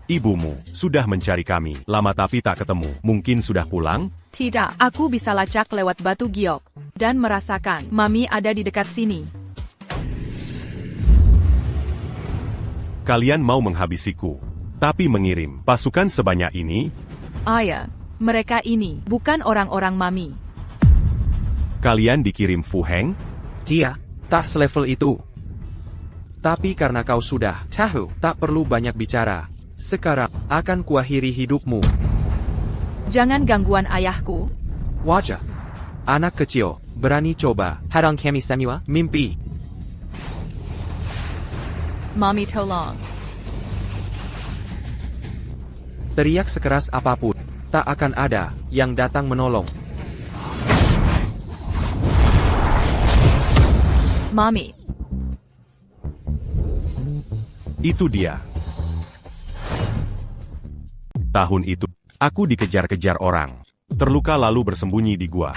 Ibumu sudah mencari kami, lama tapi tak ketemu. Mungkin sudah pulang? Tidak, aku bisa lacak lewat batu giok. Dan merasakan, Mami ada di dekat sini. Kalian mau menghabisiku, tapi mengirim pasukan sebanyak ini? Ayah, mereka ini bukan orang-orang Mami. Kalian dikirim Fu Heng? Dia tak selevel itu. Tapi karena kau sudah tahu, tak perlu banyak bicara. Sekarang akan kuakhiri hidupmu. Jangan gangguan ayahku. Wajah anak kecil berani coba hadang kami semua mimpi. Mami tolong. Teriak sekeras apapun, tak akan ada yang datang menolong. Mami. Itu dia. Tahun itu, aku dikejar-kejar orang. Terluka lalu bersembunyi di gua.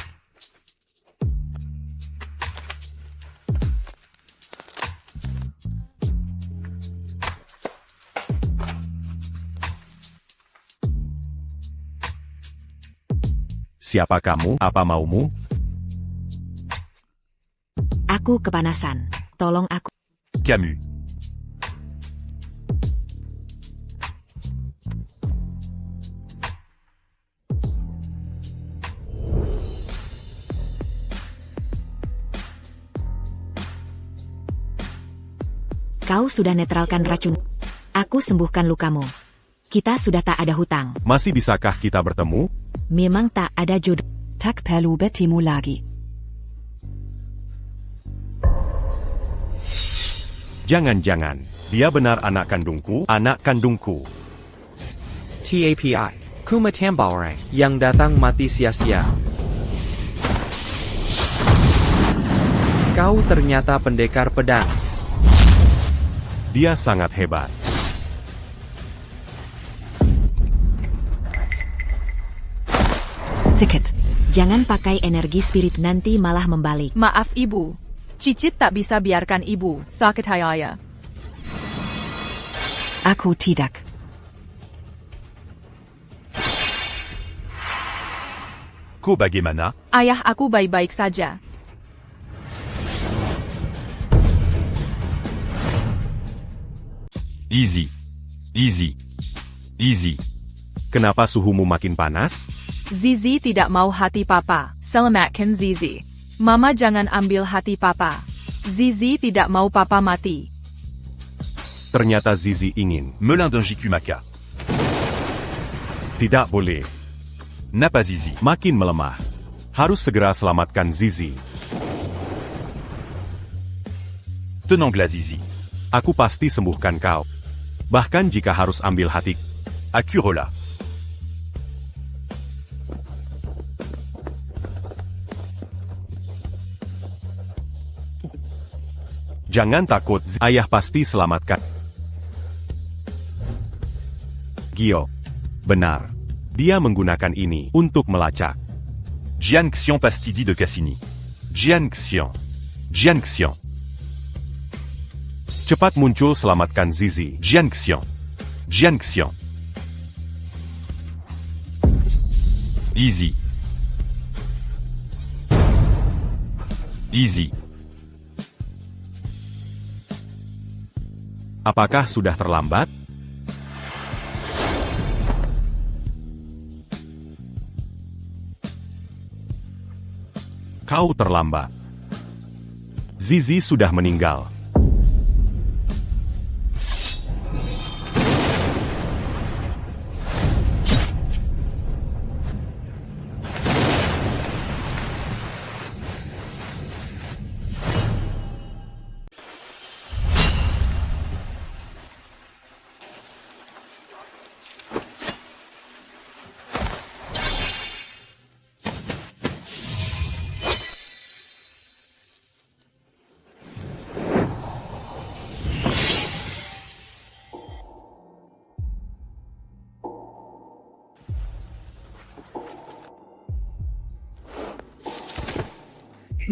Siapa kamu? Apa maumu? Aku kepanasan. Tolong aku. Camus. Kau sudah netralkan racun. Aku sembuhkan lukamu. Kita sudah tak ada hutang. Masih bisakah kita bertemu? Memang tak ada jodoh. Tak perlu bertemu lagi. Jangan-jangan, dia benar anak kandungku? Anak kandungku. TAPI, Kumatambaware, yang datang mati sia-sia. Kau ternyata pendekar pedang. Dia sangat hebat. Sikit. Jangan pakai energi spirit nanti malah membalik. Maaf ibu. Cicit tak bisa biarkan ibu sakit ayah. Aku tidak. Ku bagaimana? Ayah aku baik-baik saja. Easy. Easy. Easy. Kenapa suhumu makin panas? Zizi tidak mau hati papa. Selamatkan Zizi. Mama jangan ambil hati papa. Zizi tidak mau papa mati. Ternyata Zizi ingin. Melin d'un Jikumaka. Tidak boleh. N'a pas Zizi. Makin melemah. Harus segera selamatkan Zizi. Tenanglah Zizi. Aku pasti sembuhkan kau. Bahkan jika harus ambil hati. Akurola. Jangan takut, ayah pasti selamatkan. Gio. Benar. Dia menggunakan ini untuk melacak. Jian Xian Pastidi de Cassini. Jian Xian. Jian Xian. Cepat muncul selamatkan Zizi. Jian Xian. Jian Xian. Easy. Easy. Apakah sudah terlambat? Kau terlambat. Zizi sudah meninggal.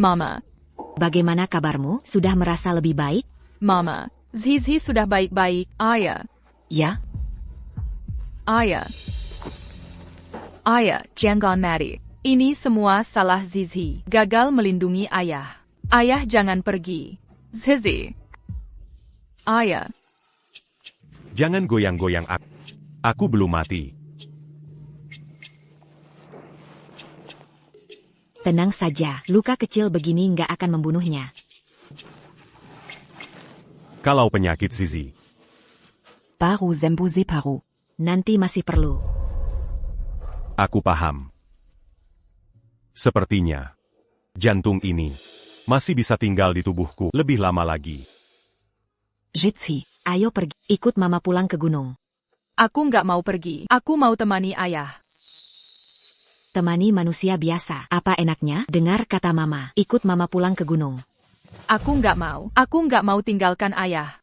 Mama. Bagaimana kabarmu? Sudah merasa lebih baik? Mama. Zizi sudah baik-baik, ayah. Ja? Ayah. Ayah, jangan mati. Ini semua salah Zizi. Gagal melindungi ayah. Ayah jangan pergi. Zizi. Ayah. Jangan goyang-goyang aku. Aku belum mati. Tenang saja, luka kecil begini nggak akan membunuhnya. Kalau penyakit Zizi. Baru sembuh separuh. Nanti masih perlu. Aku paham. Sepertinya, jantung ini masih bisa tinggal di tubuhku lebih lama lagi. Jitsi. Ayo pergi, ikut mama pulang ke gunung. Aku nggak mau pergi. Aku mau temani ayah. Temani manusia biasa. Apa enaknya? Dengar kata mama, ikut mama pulang ke gunung. Aku nggak mau. Aku nggak mau tinggalkan ayah.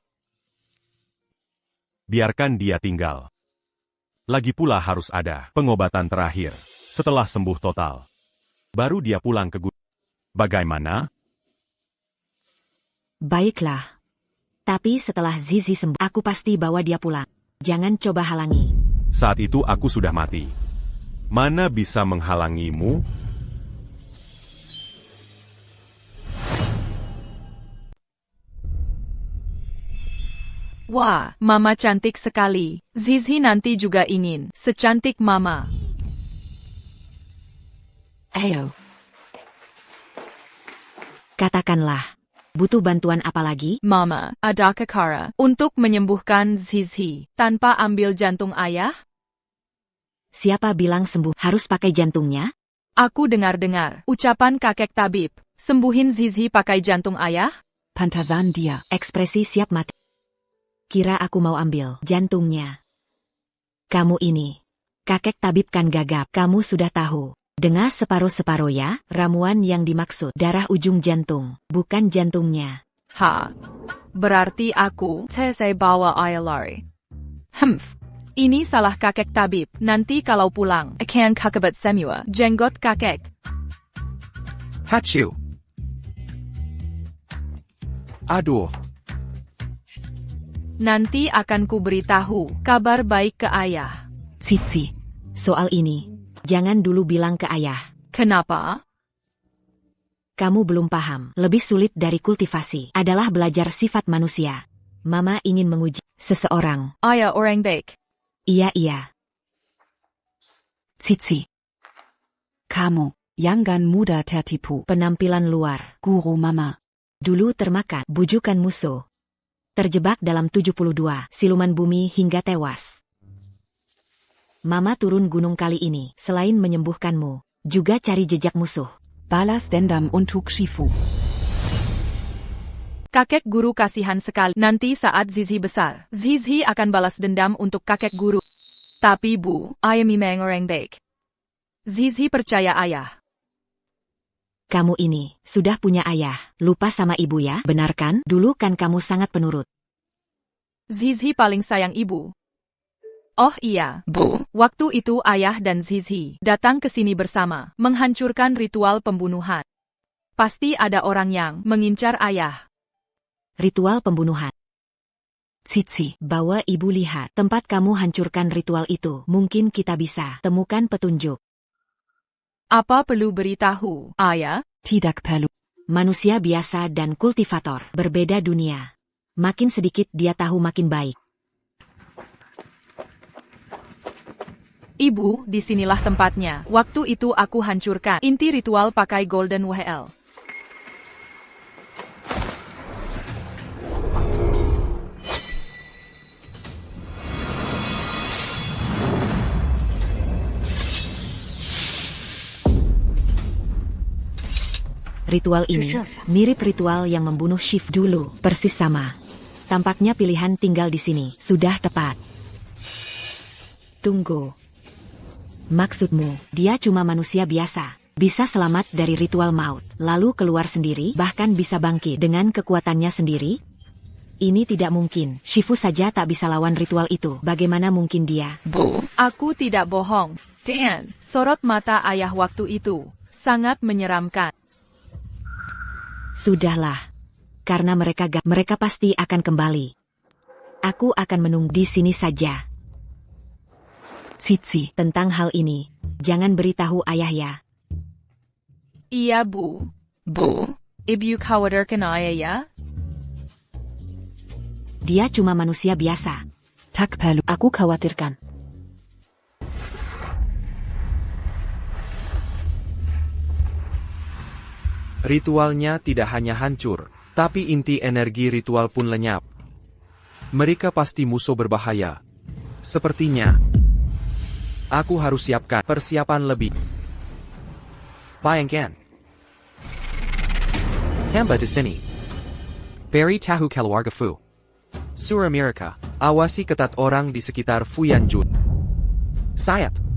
Biarkan dia tinggal. Lagi pula harus ada pengobatan terakhir. Setelah sembuh total, baru dia pulang ke gunung. Bagaimana? Baiklah. Tapi setelah Zizi sembuh, aku pasti bawa dia pulang. Jangan coba halangi. Saat itu aku sudah mati. Mana bisa menghalangimu? Wah, mama cantik sekali. Zizi nanti juga ingin secantik mama. Ayo. Katakanlah. Butuh bantuan apa lagi? Mama, adakah cara untuk menyembuhkan Zizi tanpa ambil jantung ayah? Siapa bilang sembuh harus pakai jantungnya? Aku dengar-dengar ucapan kakek tabib. Sembuhin Zizi pakai jantung ayah? Pantazan dia. Ekspresi siap mati. Kira aku mau ambil jantungnya. Kamu ini. Kakek tabib kan gagap. Kamu sudah tahu. Dengar separuh-separuh ya, ramuan yang dimaksud darah ujung jantung, bukan jantungnya. Ha. Berarti aku saya bawa ayah lari. Ini salah kakek tabib. Nanti kalau pulang, akan kakabat semua jenggot kakek. Hachu. Aduh. Nanti akan ku beritahu kabar baik ke ayah. Zizi. Soal ini, jangan dulu bilang ke ayah. Kenapa? Kamu belum paham. Lebih sulit dari kultivasi adalah belajar sifat manusia. Mama ingin menguji seseorang. Ayah orang baik. Iya. Zizi. Kamu. Jangan mudah tertipu. Penampilan luar. Guru mama. Dulu termakan bujukan musuh. Terjebak dalam 72 siluman bumi hingga tewas. Mama turun gunung kali ini, selain menyembuhkanmu, juga cari jejak musuh. Balas dendam untuk Shifu. Kakek guru kasihan sekali. Nanti saat Zizi besar, Zizi akan balas dendam untuk kakek guru. Tapi bu, ayah memang orang baik. Zizi percaya ayah. Kamu ini, sudah punya ayah, lupa sama ibu ya, benar kan? Dulu kan kamu sangat penurut. Zizi paling sayang ibu. Oh iya, bu. Waktu itu ayah dan Zizi datang ke sini bersama, menghancurkan ritual pembunuhan. Pasti ada orang yang mengincar ayah. Ritual pembunuhan. Zizi. Bawa ibu lihat, tempat kamu hancurkan ritual itu. Mungkin kita bisa temukan petunjuk. Apa perlu beritahu, ayah? Tidak perlu. Manusia biasa dan kultivator, berbeda dunia. Makin sedikit dia tahu makin baik. Ibu, disinilah tempatnya. Waktu itu aku hancurkan inti ritual pakai Golden WL. Ritual ini mirip ritual yang membunuh Shiv dulu, persis sama. Tampaknya pilihan tinggal di sini, sudah tepat. Tunggu. Maksudmu, dia cuma manusia biasa, bisa selamat dari ritual maut, lalu keluar sendiri, bahkan bisa bangkit dengan kekuatannya sendiri? Ini tidak mungkin, Shifu saja tak bisa lawan ritual itu, bagaimana mungkin dia? Bu, aku tidak bohong. Dan, sorot mata ayah waktu itu, sangat menyeramkan. Sudahlah. Karena mereka pasti akan kembali. Aku akan menunggu di sini saja. Cici. Tentang hal ini, jangan beritahu ayah ya. Iya, Bu. Bu, ibu khawatirkan ayah ya? Dia cuma manusia biasa. Tak perlu aku khawatirkan. Ritualnya tidak hanya hancur, tapi inti energi ritual pun lenyap. Mereka pasti musuh berbahaya. Sepertinya, aku harus siapkan persiapan lebih. Bayangkan. Hamba di sini. Beri tahu keluarga Fu. Surah Amerika, awasi ketat orang di sekitar Fuyanjun. Sayap.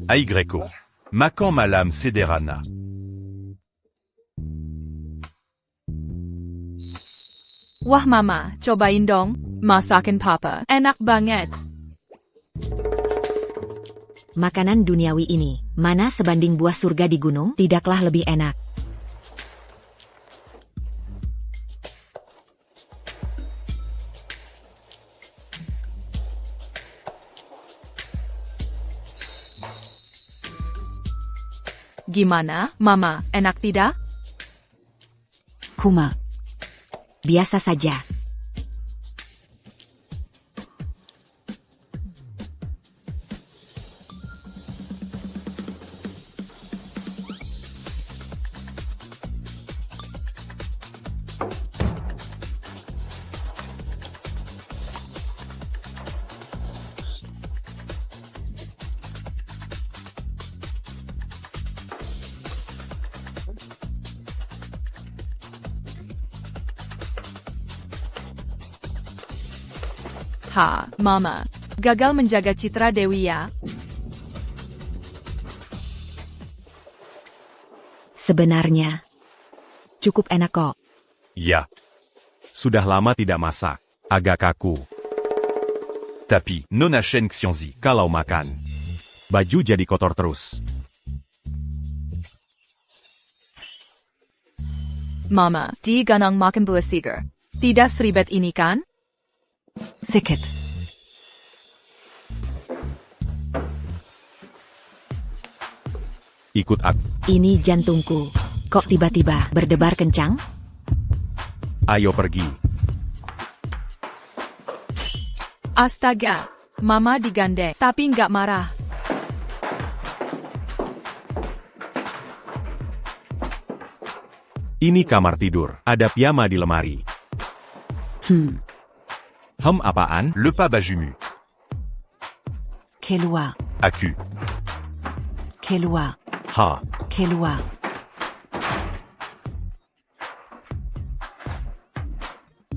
Aigreco. Makan malam sederhana. Wah Mama, cobain dong, masakan Papa, enak banget. Makanan duniawi ini, mana sebanding buah surga di gunung, tidaklah lebih enak. Gimana, Mama, enak tidak? Kuma. Biasa saja. Ha, Mama, gagal menjaga citra Dewi ya? Sebenarnya, cukup enak kok. Ya. Sudah lama tidak masak. Agak kaku. Tapi, non Shen Xiongzi. Kalau makan, baju jadi kotor terus. Mama, di ganang makan buah segar. Tidak seribet ini kan? Sikit. Ikut aku. Ini jantungku. Kok tiba-tiba berdebar kencang? Ayo pergi. Astaga, Mama digandeng, tapi nggak marah. Ini kamar tidur. Ada piyama di lemari. Apaan? Le pas Bajumu. Kelua. Accu. Kelua. Ha. Kelua.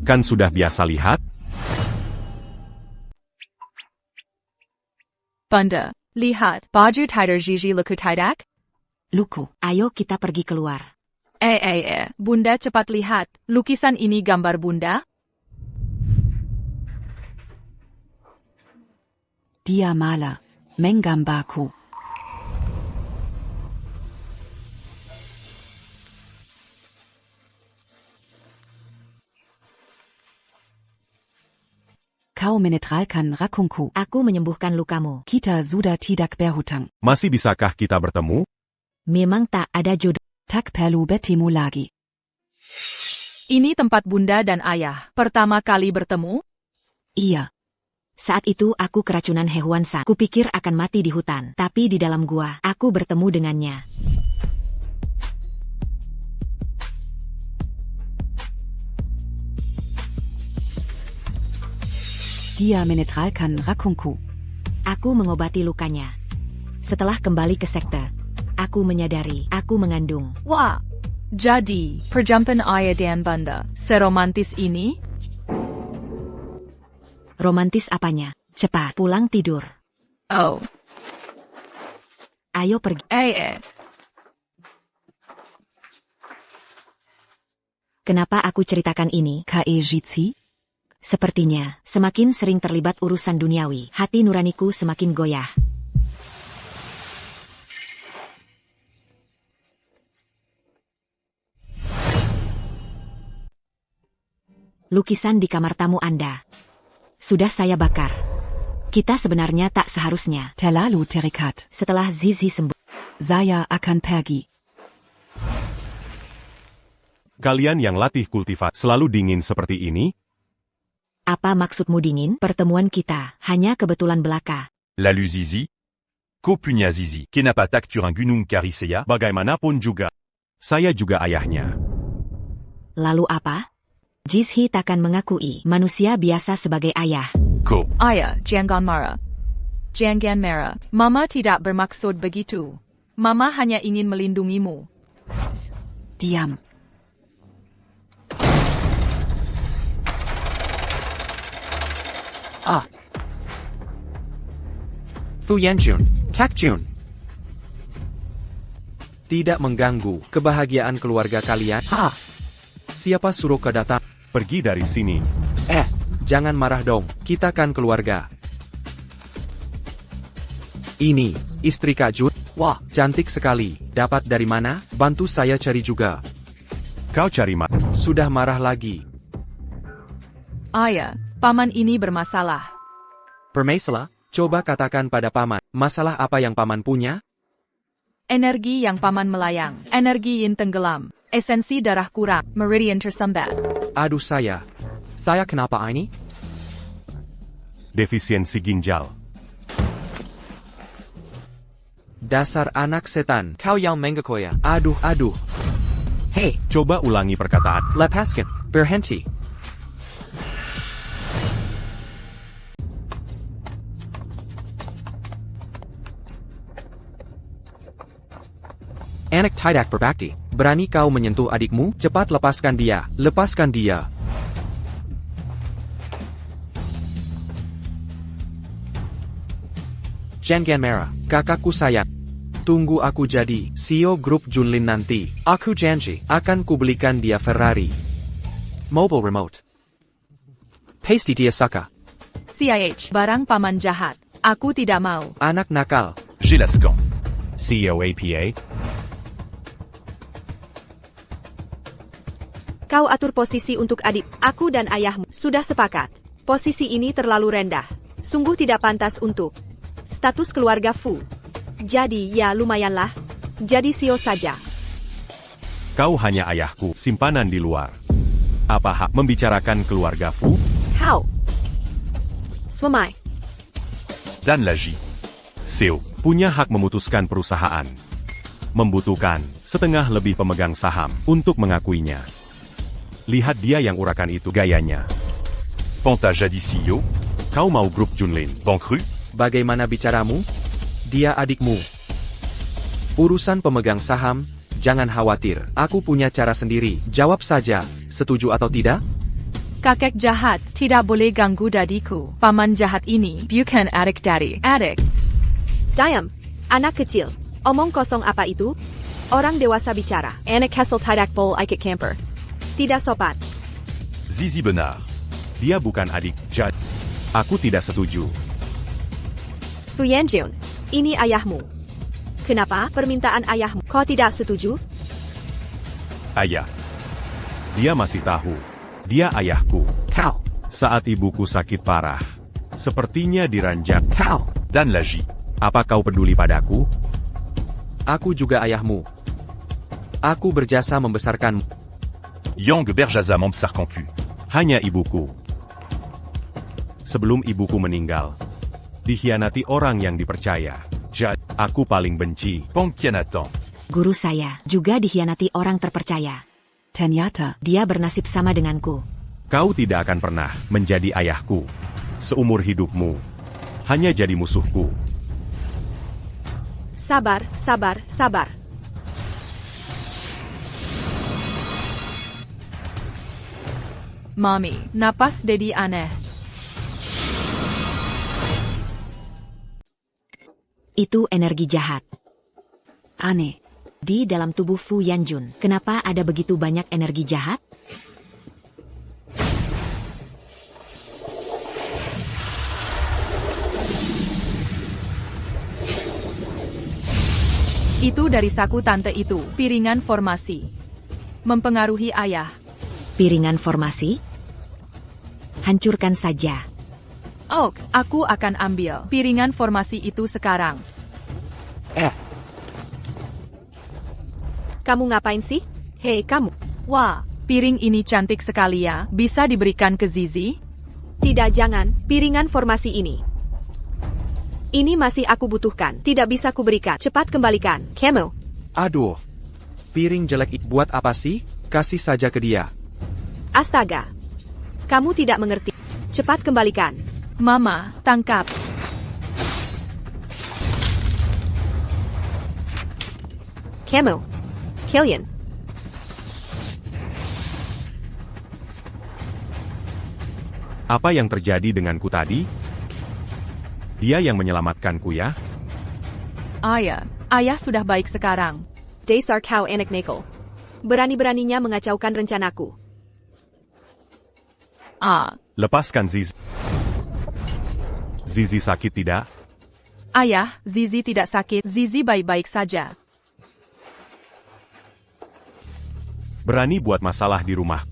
Kan sudah biasa lihat? Bunda, lihat, baju tidur Gigi luku tidak? Luku. Ayo kita pergi keluar. Bunda cepat lihat, lukisan ini gambar Bunda? Dia Maler. Menggambarku. Kau menetralkan rakungku. Aku menyembuhkan lukamu. Kita sudah tidak berhutang. Masih bisakah kita bertemu? Memang tak ada jodoh. Tak perlu bertemu lagi. Ini tempat Bunda dan Ayah pertama kali bertemu? Iya. Saat itu aku keracunan hewan san. Kupikir akan mati di hutan. Tapi di dalam gua, aku bertemu dengannya. Dia menetralkan rakungku. Aku mengobati lukanya. Setelah kembali ke sekte, aku menyadari aku mengandung. Wah, jadi, perjumpaan Ayah dan Bunda, seromantis ini? Romantis apanya? Cepat, pulang tidur. Oh, Ayo pergi. Kenapa aku ceritakan ini? Kaejici? Sepertinya, semakin sering terlibat urusan duniawi, hati nuraniku semakin goyah. lukisan di kamar tamu Anda. Sudah saya bakar. Kita sebenarnya tak seharusnya. Terlalu terikat. Setelah Zizi sembuh, Saya akan pergi. Kalian yang latih kultivasi selalu dingin seperti ini? apa maksudmu dingin? Pertemuan kita hanya kebetulan belaka. Lalu Zizi? Kopunya Zizi, kenapa tak turun gunung Kariseya? Bagaimanapun juga, saya juga ayahnya. Lalu apa? Jizhi takkan mengakui manusia biasa sebagai ayah. Ko. Ayah, jangan marah. Jangan marah. Mama tidak bermaksud begitu. Mama hanya ingin melindungimu. Diam. Fu Yanjun, Kakjun. Tidak mengganggu kebahagiaan keluarga kalian. Siapa suruh kau datang? Pergi dari sini. Jangan marah dong, kita kan keluarga. Ini, istri Kak Jun. Wah, cantik sekali. Dapat dari mana? Bantu saya cari juga. Kau cari Sudah marah lagi. Ayah, paman ini bermasalah. Permaisala, coba katakan pada paman, masalah apa yang paman punya? Energi yang paman melayang. Energi yin tenggelam. Esensi darah kurang. Meridian tersambat. Aduh saya kenapa ini? defisiensi ginjal. Dasar anak setan. Kau yang menggekoya. Aduh. Hei, Coba ulangi perkataan. lepaskan. Berhenti. Anak tidak berbakti. Berani kau menyentuh adikmu? Cepat lepaskan dia. Lepaskan dia. Jangan marah, kakakku sayang. Tunggu aku jadi CEO grup Junlin nanti. Aku janji akan kubelikan dia Ferrari. Mobile remote. Pasti dia suka. CIH, barang paman jahat. Aku tidak mau. Anak nakal. Gélascan. COAPA. Kau atur posisi untuk adik, aku dan ayahmu. Sudah sepakat. Posisi ini terlalu rendah. Sungguh tidak pantas untuk status keluarga Fu. Jadi ya lumayanlah. Jadi CEO saja. Kau hanya ayahku, simpanan di luar. Apa hak membicarakan keluarga Fu? Kau. Swamai. Dan Laji. Seo punya hak memutuskan perusahaan. Membutuhkan setengah lebih pemegang saham untuk mengakuinya. Lihat dia yang urakan itu gayanya. Panta jadis CEO. Kau mau grup Junlin? Bankru. Bagaimana bicaramu? Dia adikmu. Urusan pemegang saham, jangan khawatir. Aku punya cara sendiri. Jawab saja, setuju atau tidak? Kakek jahat, tidak boleh ganggu dadiku. Paman jahat ini, bukan adik dari adik. Diam. Anak kecil. Omong kosong apa itu? Orang dewasa bicara. Anak Kessel tidak bol ikut camper. Tidak sopan. Zizi benar. Dia bukan adik, Jad. Aku tidak setuju. Fu Yanjun. Ini ayahmu. Kenapa permintaan ayahmu? Kau tidak setuju? Ayah. Dia masih tahu. Dia ayahku. Kau. Saat ibuku sakit parah. Sepertinya diranjak. Kau. Dan Laji. Apa kau peduli padaku? Aku juga ayahmu. Aku berjasa membesarkanmu. Yang Berjaza membesarkanku. Hanya ibuku. Sebelum ibuku meninggal, dikhianati orang yang dipercaya. Jad, aku paling benci. Pengkhianatan. Guru saya juga dikhianati orang terpercaya. Ternyata, Dia bernasib sama denganku. Kau tidak akan pernah menjadi ayahku. Seumur hidupmu. Hanya jadi musuhku. Sabar. Mami, napas Dedi aneh. Itu energi jahat. aneh. Di dalam tubuh Fu Yanjun, kenapa ada begitu banyak energi jahat? Itu dari saku tante itu, piringan formasi. Mempengaruhi ayah. Piringan formasi? Hancurkan saja. Oh, aku akan ambil piringan formasi itu sekarang. Kamu ngapain sih? Hei kamu. Wah, piring ini cantik sekali ya. Bisa diberikan ke Zizi? Tidak, jangan. Piringan formasi ini. Ini masih aku butuhkan. Tidak bisa kuberikan. Cepat kembalikan. Camel. Aduh. Piring jelek buat apa sih? Kasih saja ke dia. Astaga. Kamu tidak mengerti. Cepat kembalikan. Mama, tangkap. Camel. Killian. Apa yang terjadi denganku tadi? Dia yang menyelamatkanku ya? Ayah sudah baik sekarang. Dasar kau anak nakal. Berani-beraninya mengacaukan rencanaku. Lepaskan Zizi. Zizi sakit tidak? Ayah, Zizi tidak sakit. Zizi baik-baik saja. Berani buat masalah di rumah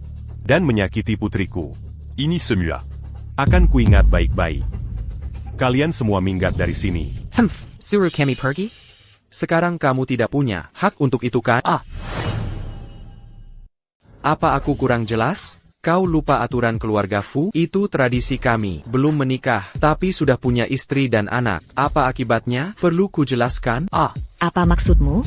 dan menyakiti putriku. Ini semua. Akan kuingat baik-baik. Kalian semua minggat dari sini. Suruh kami pergi? Sekarang kamu tidak punya hak untuk itu kan? Apa aku kurang jelas? Kau lupa aturan keluarga Fu? Itu tradisi kami. Belum menikah, tapi sudah punya istri dan anak. Apa akibatnya? Perlu kujelaskan? Apa maksudmu?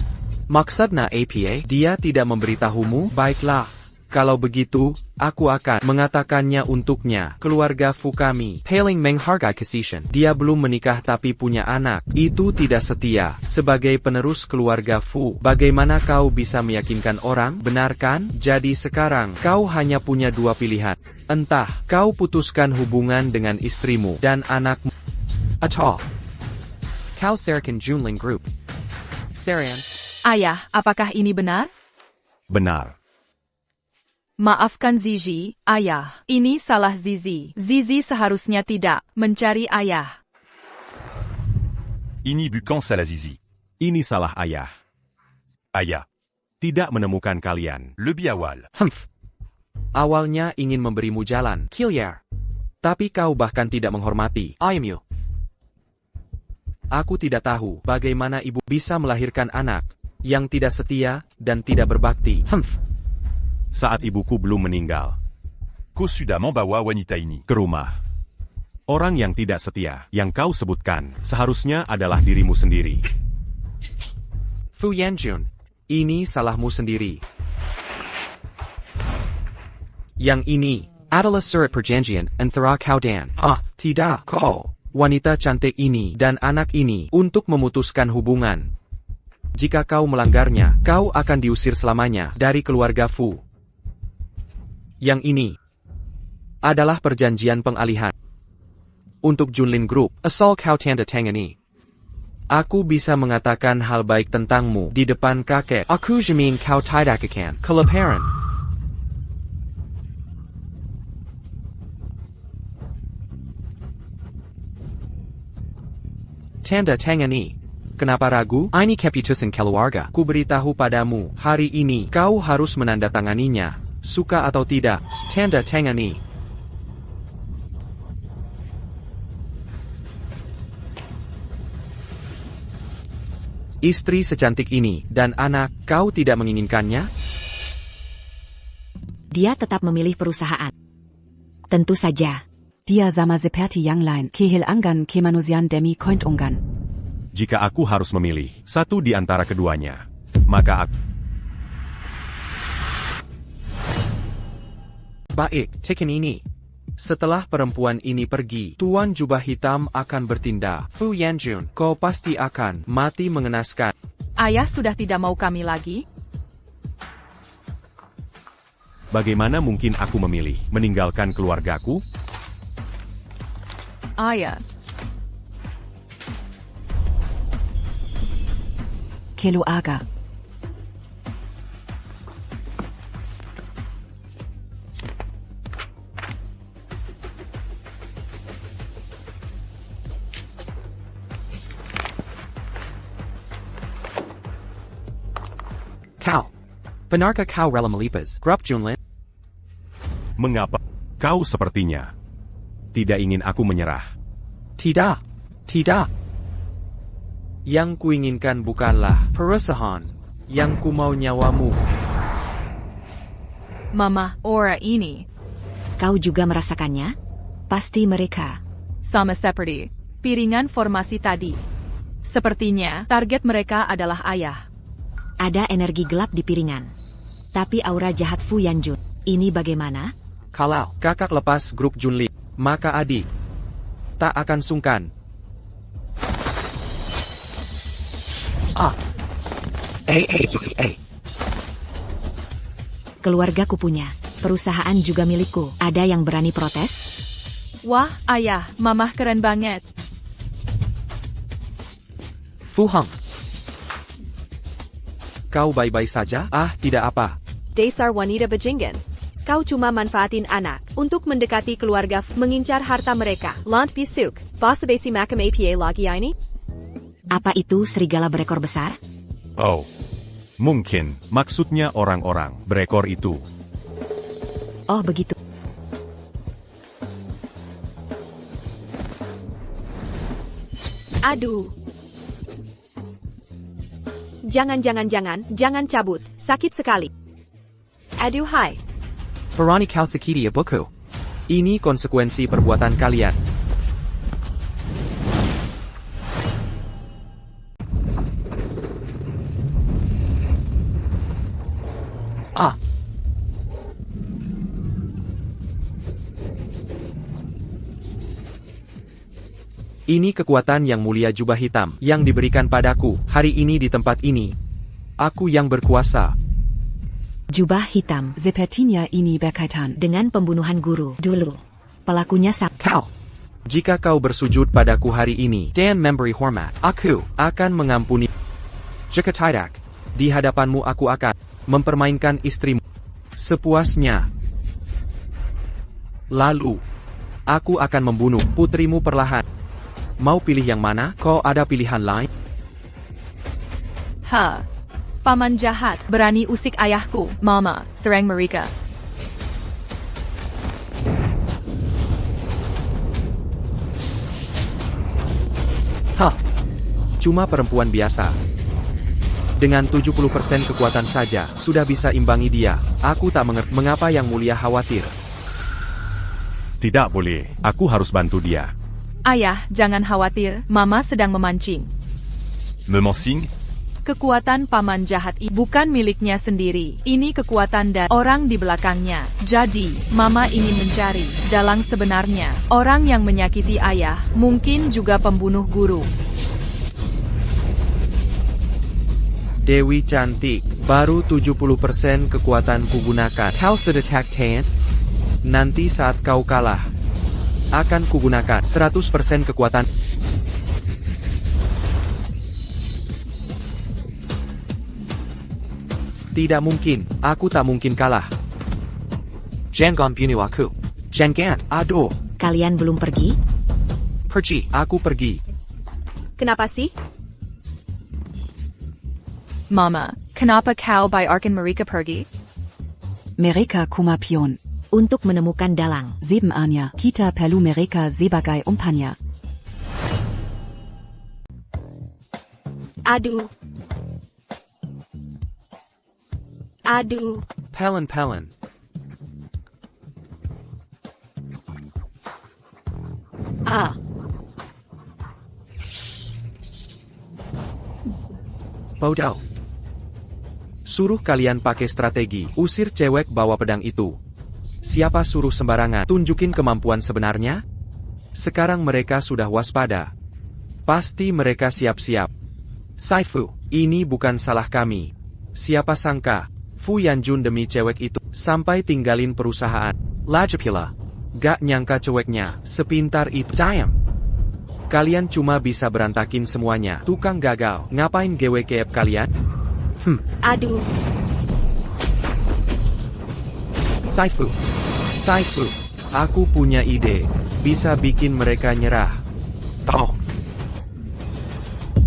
Maksudnya APA, dia tidak memberitahumu? Baiklah. Kalau begitu, aku akan mengatakannya untuknya. Keluarga Fu kami paling menghargai kasih. Dia belum menikah tapi punya anak. Itu tidak setia. Sebagai penerus keluarga Fu, bagaimana kau bisa meyakinkan orang? Benar kan? Jadi sekarang, kau hanya punya dua pilihan. Entah, kau putuskan hubungan dengan istrimu dan anakmu. Atau, kau serahkan Junlin Group. Serian. Ayah, apakah ini benar? Benar. Maafkan Zizi, ayah. Ini salah Zizi. Zizi seharusnya tidak mencari ayah. Ini bukan salah Zizi. Ini salah ayah. Ayah. Tidak menemukan kalian. Lebih awal. Awalnya ingin memberimu jalan, Killian. Tapi kau bahkan tidak menghormati ayahmu. Aku tidak tahu bagaimana ibu bisa melahirkan anak yang tidak setia dan tidak berbakti. Saat ibuku belum meninggal. Kau sudah membawa wanita ini ke rumah. Orang yang tidak setia, yang kau sebutkan, seharusnya adalah dirimu sendiri. Fu Yanjun, ini salahmu sendiri. Yang ini adalah surat perjanjian antara kau dan tidak kau, wanita cantik ini dan anak ini untuk memutuskan hubungan. Jika kau melanggarnya, kau akan diusir selamanya dari keluarga Fu. Yang ini adalah perjanjian pengalihan. Untuk Junlin Group, asal kau tanda tangani. Aku bisa mengatakan hal baik tentangmu di depan kakek. Aku jamin kau tidak akan kelaparan. Tanda tangani. Kenapa ragu? Ini keputusan keluarga. Ku beritahu padamu, hari ini kau harus menandatanganinya. Suka atau tidak, tanda tangani. Istri secantik ini dan anak, kau tidak menginginkannya? Dia tetap memilih perusahaan. Tentu saja. Dia sama seperti yang lain. Kehilangan kemanusiaan demi keuntungan. Jika aku harus memilih satu di antara keduanya, maka aku... Baik, tekan ini. Setelah perempuan ini pergi, Tuan Jubah Hitam akan bertindak. Fu Yanjun, kau pasti akan mati mengenaskan. Ayah sudah tidak mau kami lagi? Bagaimana mungkin aku memilih meninggalkan keluargaku? Ayah. Keluarga. Kau. Benarkah kau rela melipas grup Junlin? Mengapa? Kau sepertinya tidak ingin aku menyerah. Tidak. Tidak. Yang kuinginkan bukanlah perusahaan. Yang ku mau nyawamu. Mama, aura ini. Kau juga merasakannya? Pasti mereka. Sama seperti piringan formasi tadi. Sepertinya target mereka adalah ayah. Ada energi gelap di piringan. Tapi aura jahat Fu Yanjun. Ini bagaimana? Kalau kakak lepas grup Junli, maka adik tak akan sungkan. Keluargaku punya. Perusahaan juga milikku. Ada yang berani protes? Wah, ayah, mamah keren banget. Fu Heng. Kau baik-baik saja? Tidak apa. Dasar wanita bajingan. Kau cuma manfaatin anak untuk mendekati keluarga mengincar harta mereka. Lant bisuk, basa basi makam APA lagi ini? Apa itu serigala berekor besar? Oh. Mungkin, maksudnya orang-orang berekor itu. Oh begitu. Aduh. Jangan cabut. Sakit sekali. Aduh hai. Perani kau sakiti ya buku. Ini konsekuensi perbuatan kalian. Ini kekuatan yang mulia jubah hitam yang diberikan padaku hari ini di tempat ini. Aku yang berkuasa. Jubah hitam. Sepertinya ini berkaitan. Dengan pembunuhan guru dulu. Pelakunya Kau. Jika kau bersujud padaku hari ini dan memberi hormat, aku akan mengampuni. Jika tidak, di hadapanmu aku akan mempermainkan istrimu sepuasnya. Lalu, aku akan membunuh putrimu perlahan. Mau pilih yang mana? Kau ada pilihan lain? Paman jahat, berani usik ayahku, mama, serang mereka. Cuma perempuan biasa. Dengan 70% kekuatan saja, sudah bisa imbangi dia. Aku tak mengerti mengapa yang mulia khawatir. Tidak boleh, aku harus bantu dia. Ayah, jangan khawatir, mama sedang memancing. Memancing? Kekuatan paman jahat bukan miliknya sendiri. Ini kekuatan dari orang di belakangnya. Jadi, mama ingin mencari dalang sebenarnya. Orang yang menyakiti ayah, mungkin juga pembunuh guru. Dewi cantik, baru 70% kekuatan kugunakan. Kau sedetak Tan? Nanti saat kau kalah, akan kugunakan 100% kekuatan. Tidak mungkin, aku tak mungkin kalah. Jangan bunuh aku. Jangan, aduh. Kalian belum pergi? Pergi, aku pergi. Kenapa sih? Mama, kenapa kau biarkan mereka pergi? Mereka kumapion. Untuk menemukan dalang. Sebenarnya, kita perlu mereka sebagai umpannya. Aduh. Pelen. Bodoh. Suruh kalian pakai strategi. Usir cewek bawa pedang itu. Siapa suruh sembarangan? Tunjukin kemampuan sebenarnya? Sekarang mereka sudah waspada. Pasti mereka siap-siap. Saifu, ini bukan salah kami. Siapa sangka, Fu Yanjun demi cewek itu, sampai tinggalin perusahaan. Lajapila. Gak nyangka ceweknya, sepintar itu. Diam. Kalian cuma bisa berantakin semuanya. Tukang gagal. Ngapain GWKF kalian? Aduh. Saifu, aku punya ide. Bisa bikin mereka nyerah.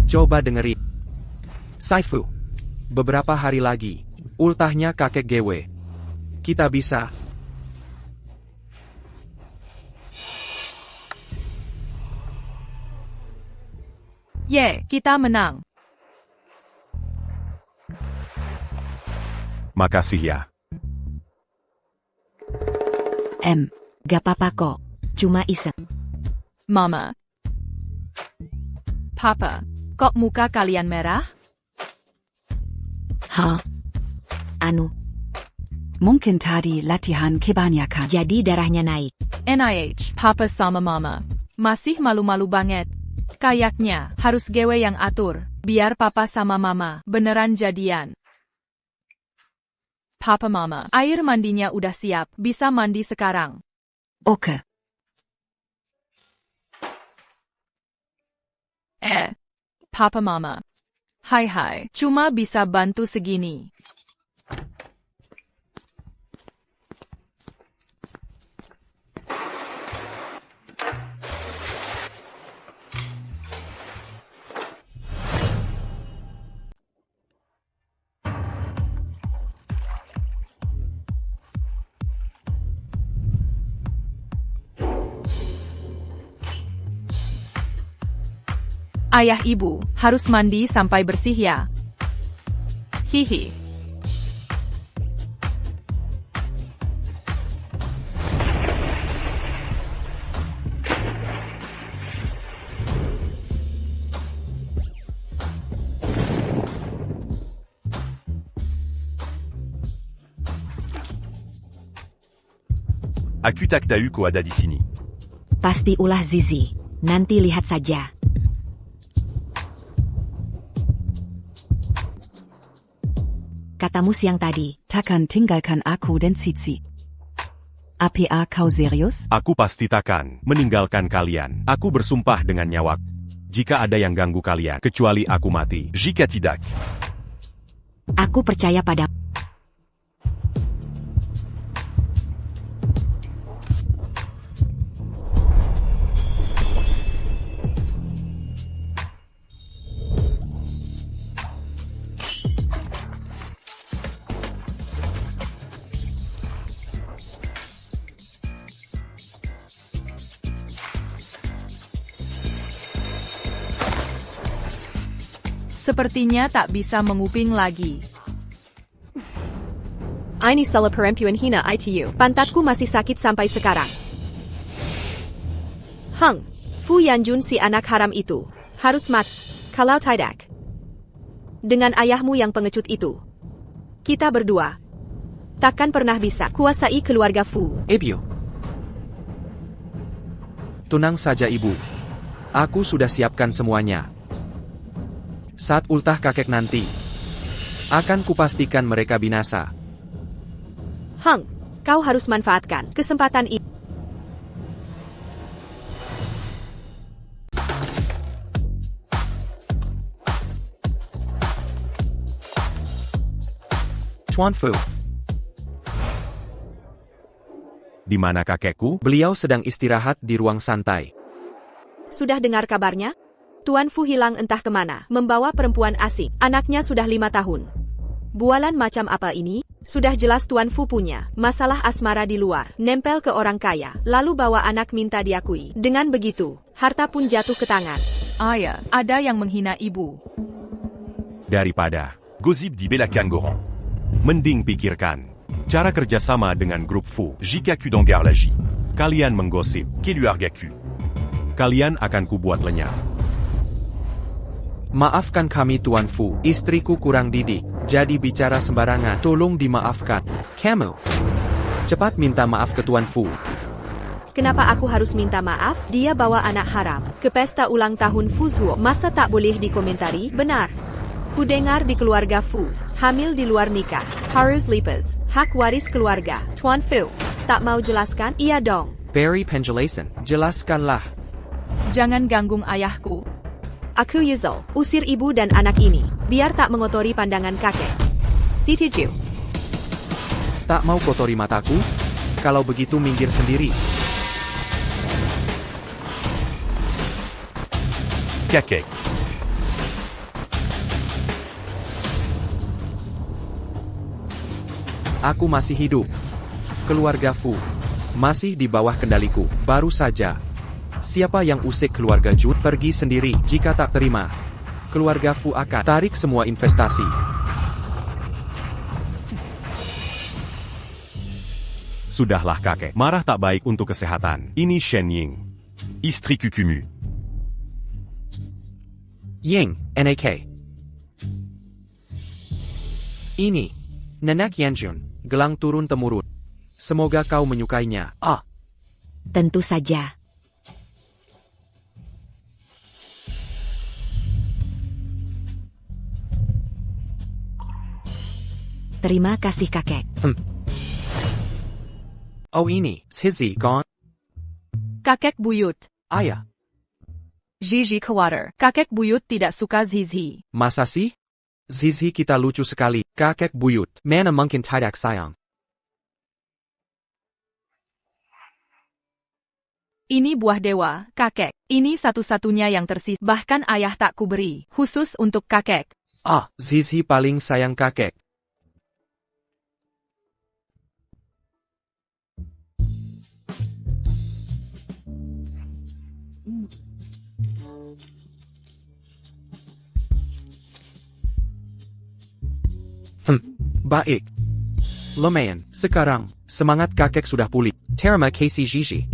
Coba dengerin. Saifu, beberapa hari lagi, ultahnya kakek GW. Kita bisa. Ye, kita menang. Makasih ya. Gak apa-apa kok. Cuma iseng. Mama. Papa, kok muka kalian merah? Hah? Anu, Mungkin tadi latihan kebanyakan. jadi darahnya naik. NIH, Papa sama Mama. Masih malu-malu banget. Kayaknya, harus gewe yang atur. Biar Papa sama Mama beneran jadian. Papa Mama, air mandinya udah siap. Bisa mandi sekarang. Oke. Papa Mama. Hai, cuma bisa bantu segini. Ayah ibu, harus mandi sampai bersih ya. Hihi. Akutaktauk ada di sini. Pasti ulah Zizi. Nanti lihat saja. Katamu siang tadi. Takkan tinggalkan aku dan Cici. Apa kau serius? Aku pasti takkan meninggalkan kalian. Aku bersumpah dengan nyawaku. Jika ada yang ganggu kalian, kecuali aku mati. Jika tidak. Aku percaya pada. Sepertinya tak bisa menguping lagi. Ini salah perempuan hina itu. Pantatku masih sakit sampai sekarang. Fu Yanjun si anak haram itu. Harus mati. Kalau tidak. Dengan ayahmu yang pengecut itu. Kita berdua. Takkan pernah bisa kuasai keluarga Fu. Ebio. Tenang saja ibu. Aku sudah siapkan semuanya. Saat ultah kakek nanti, akan kupastikan mereka binasa. Kau harus manfaatkan kesempatan ini. Tuan Fu, Di mana kakekku? beliau sedang istirahat di ruang santai. Sudah dengar kabarnya? Tuan Fu hilang entah kemana, membawa perempuan asing. Anaknya sudah 5 tahun. Bualan macam apa ini? Sudah jelas Tuan Fu punya masalah asmara di luar, nempel ke orang kaya, lalu bawa anak minta diakui. Dengan begitu, harta pun jatuh ke tangan. Ayah, ada yang menghina ibu. Daripada, Gosip di Belakan Goran. mending pikirkan cara kerjasama dengan grup Fu. Jika Kudangar lagi. Kalian menggosip, Keluargaku. kalian akan kubuat lenyap. Maafkan kami Tuan Fu, istriku kurang didik, jadi bicara sembarangan, tolong dimaafkan. Kamu, cepat minta maaf ke Tuan Fu. Kenapa aku harus minta maaf? Dia bawa anak haram ke pesta ulang tahun Fu Zuo. Masa tak boleh dikomentari? Benar. Ku dengar di keluarga Fu, hamil di luar nikah. Harus lipas, hak waris keluarga. Tuan Fu, tak mau jelaskan? Iya dong. Barry penjelasan, jelaskanlah. Jangan ganggu ayahku. Aku Yuzol, usir ibu dan anak ini, biar tak mengotori pandangan kakek. Siti Ju. Tak mau kotori mataku? Kalau begitu minggir sendiri. Kakek. Aku masih hidup. Keluarga Fu masih di bawah kendaliku. Baru saja Siapa yang usik keluarga Jun pergi sendiri jika tak terima. Keluarga Fu akan tarik semua investasi. Sudahlah kakek, marah tak baik untuk kesehatan. Ini Shen Ying. Istri Kukumu. Ying, NAK. Ini, Nenek Yanjun, gelang turun-temurun. Semoga kau menyukainya. Ah, Tentu saja. Terima kasih kakek. oh ini, Zizi gone. Kakek buyut. Ayah, Zizi khawatir. Kakek buyut tidak suka Zizi. masa sih? Zizi kita lucu sekali, kakek buyut. Mana mungkin tidak sayang. Ini buah dewa, kakek. Ini satu-satunya yang tersisa. Bahkan ayah tak kuberi. Khusus untuk kakek. Ah, Zizi paling sayang kakek. Baik. Lumayan, sekarang, semangat kakek sudah pulih. Terima kasih Zizi.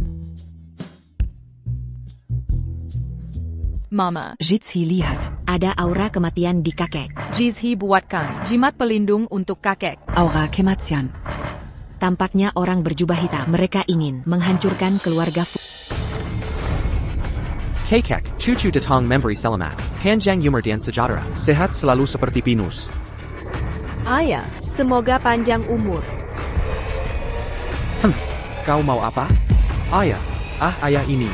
Mama. Jitsi lihat. Ada aura kematian di kakek. Zizi buatkan jimat pelindung untuk kakek. Aura Kematian. Tampaknya orang berjubah hitam. Mereka ingin menghancurkan keluarga Fu. Kakek, cucu datang memberi selamat. Panjang umur dan sejahtera. Sehat selalu seperti pinus. Ayah, semoga panjang umur. Kau mau apa? Ayah. Ayah ini.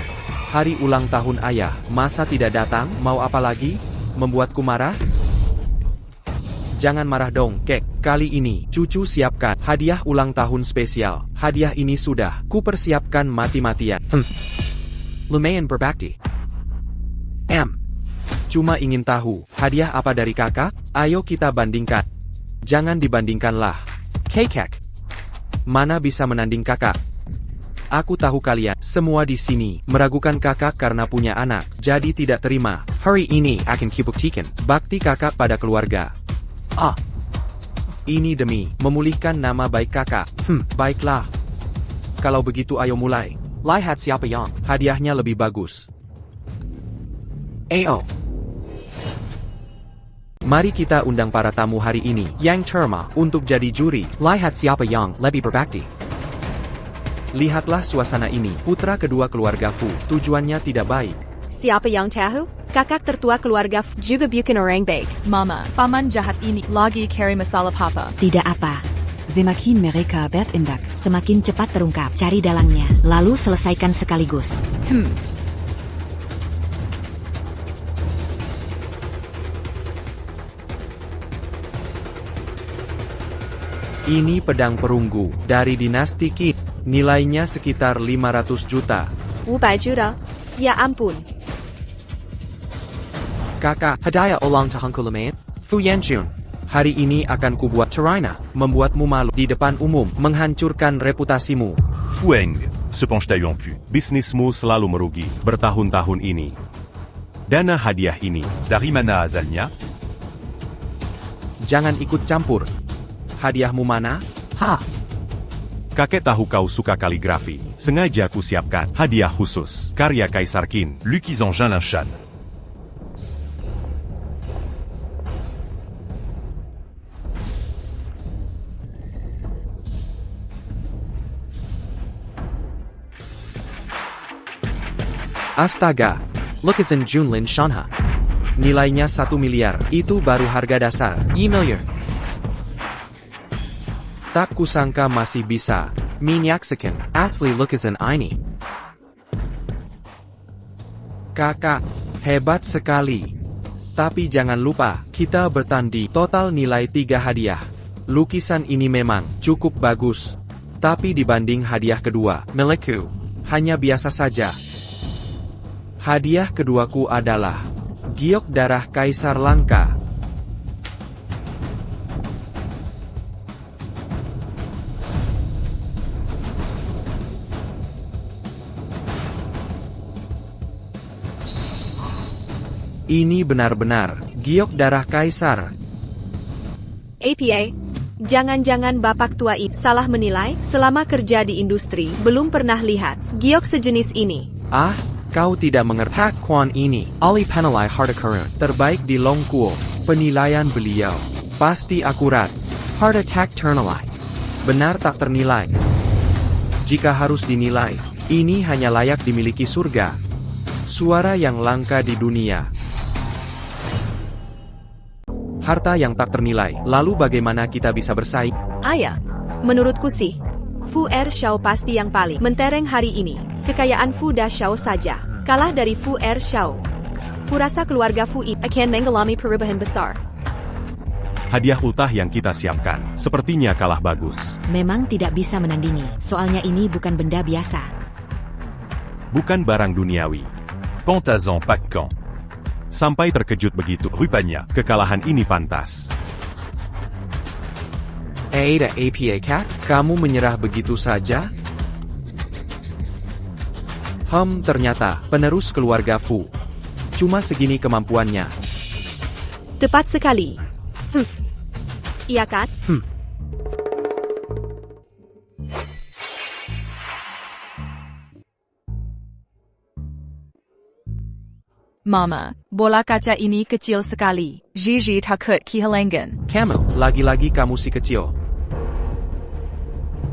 Hari ulang tahun ayah. Masa tidak datang? Mau apa lagi? Membuatku marah? Jangan marah dong, kek. Kali ini, cucu siapkan hadiah ulang tahun spesial. Hadiah ini sudah kupersiapkan mati-matian. Lumayan berbakti. Cuma ingin tahu, hadiah apa dari kakak? Ayo kita bandingkan. Jangan dibandingkanlah. Kakek. Mana bisa menanding kakak? Aku tahu kalian semua di sini meragukan kakak karena punya anak, jadi tidak terima. Hari ini akan kubuktikan bakti kakak pada keluarga. Ini demi memulihkan nama baik kakak. Baiklah. Kalau begitu ayo mulai. Lihat siapa yang hadiahnya lebih bagus. Ayo. Mari kita undang para tamu hari ini yang terma untuk jadi juri. Lihat siapa yang lebih berbakti. Lihatlah suasana ini. Putra kedua keluarga Fu. Tujuannya tidak baik. Siapa yang tahu? Kakak tertua keluarga juga bukan orang baik. Mama, paman jahat ini lagi carry masalah papa. Tidak apa. Semakin mereka berindak, Semakin cepat terungkap. Cari dalangnya. Lalu selesaikan sekaligus. Ini pedang perunggu dari dinasti Qin. Nilainya sekitar 500 juta. 500 juta? Ya ampun. Kakak, hadiah ulang tahunku lumayan. Fu Yanjun. Hari ini akan kubuat China, membuatmu malu di depan umum, menghancurkan reputasimu. Fueng se penche taillant pu. Bisnismu selalu merugi bertahun-tahun ini. Dana hadiah ini Dari mana asalnya? Jangan ikut campur. Hadiahmu mana? kakek tahu kau suka kaligrafi. Sengaja kusiapkan hadiah khusus karya Kaisar Qin. Lucky Zhangin Linshan. Astaga. Lukisan Junlin Shanha. Nilainya 1 miliar. Itu baru harga dasar. Miliar. Tak kusangka masih bisa menyaksikan asli lukisan ini. Kakak, hebat sekali. Tapi jangan lupa, kita bertanding total nilai 3 hadiah. Lukisan ini memang cukup bagus. Tapi dibanding hadiah kedua, milikku, hanya biasa saja. Hadiah keduaku adalah giok darah Kaisar Langka. Ini benar-benar giok darah kaisar. APA, jangan-jangan bapak tua ini salah menilai selama kerja di industri belum pernah lihat giok sejenis ini. Ah, kau tidak mengerti. Hak Quan ini, Ali Panalai Harta Karun, terbaik di Long Kuo. Penilaian beliau pasti akurat. Harta Tak Ternilai. Benar tak ternilai. Jika harus dinilai, ini hanya layak dimiliki surga. Suara yang langka di dunia. Harta yang tak ternilai, lalu bagaimana kita bisa bersaing? Ayah, menurutku sih, Fu Er Xiao pasti yang paling mentereng hari ini. Kekayaan Fu Da Xiao saja kalah dari Fu Er Xiao. Kurasa keluarga Fu ini akan mengalami perubahan besar. Hadiah ultah yang kita siapkan, sepertinya kalah bagus. Memang tidak bisa menandingi, soalnya ini bukan benda biasa. Bukan barang duniawi. Pantazan Pac-Can. Sampai terkejut begitu, rupanya, kekalahan ini pantas. Ada APA Cat, kamu menyerah begitu saja? Ternyata, penerus keluarga Fu. Cuma segini kemampuannya. Tepat sekali. Iya kan? Mama, bola kaca ini kecil sekali. Gigi takut kehilangan. Kamu, lagi-lagi kamu si kecil.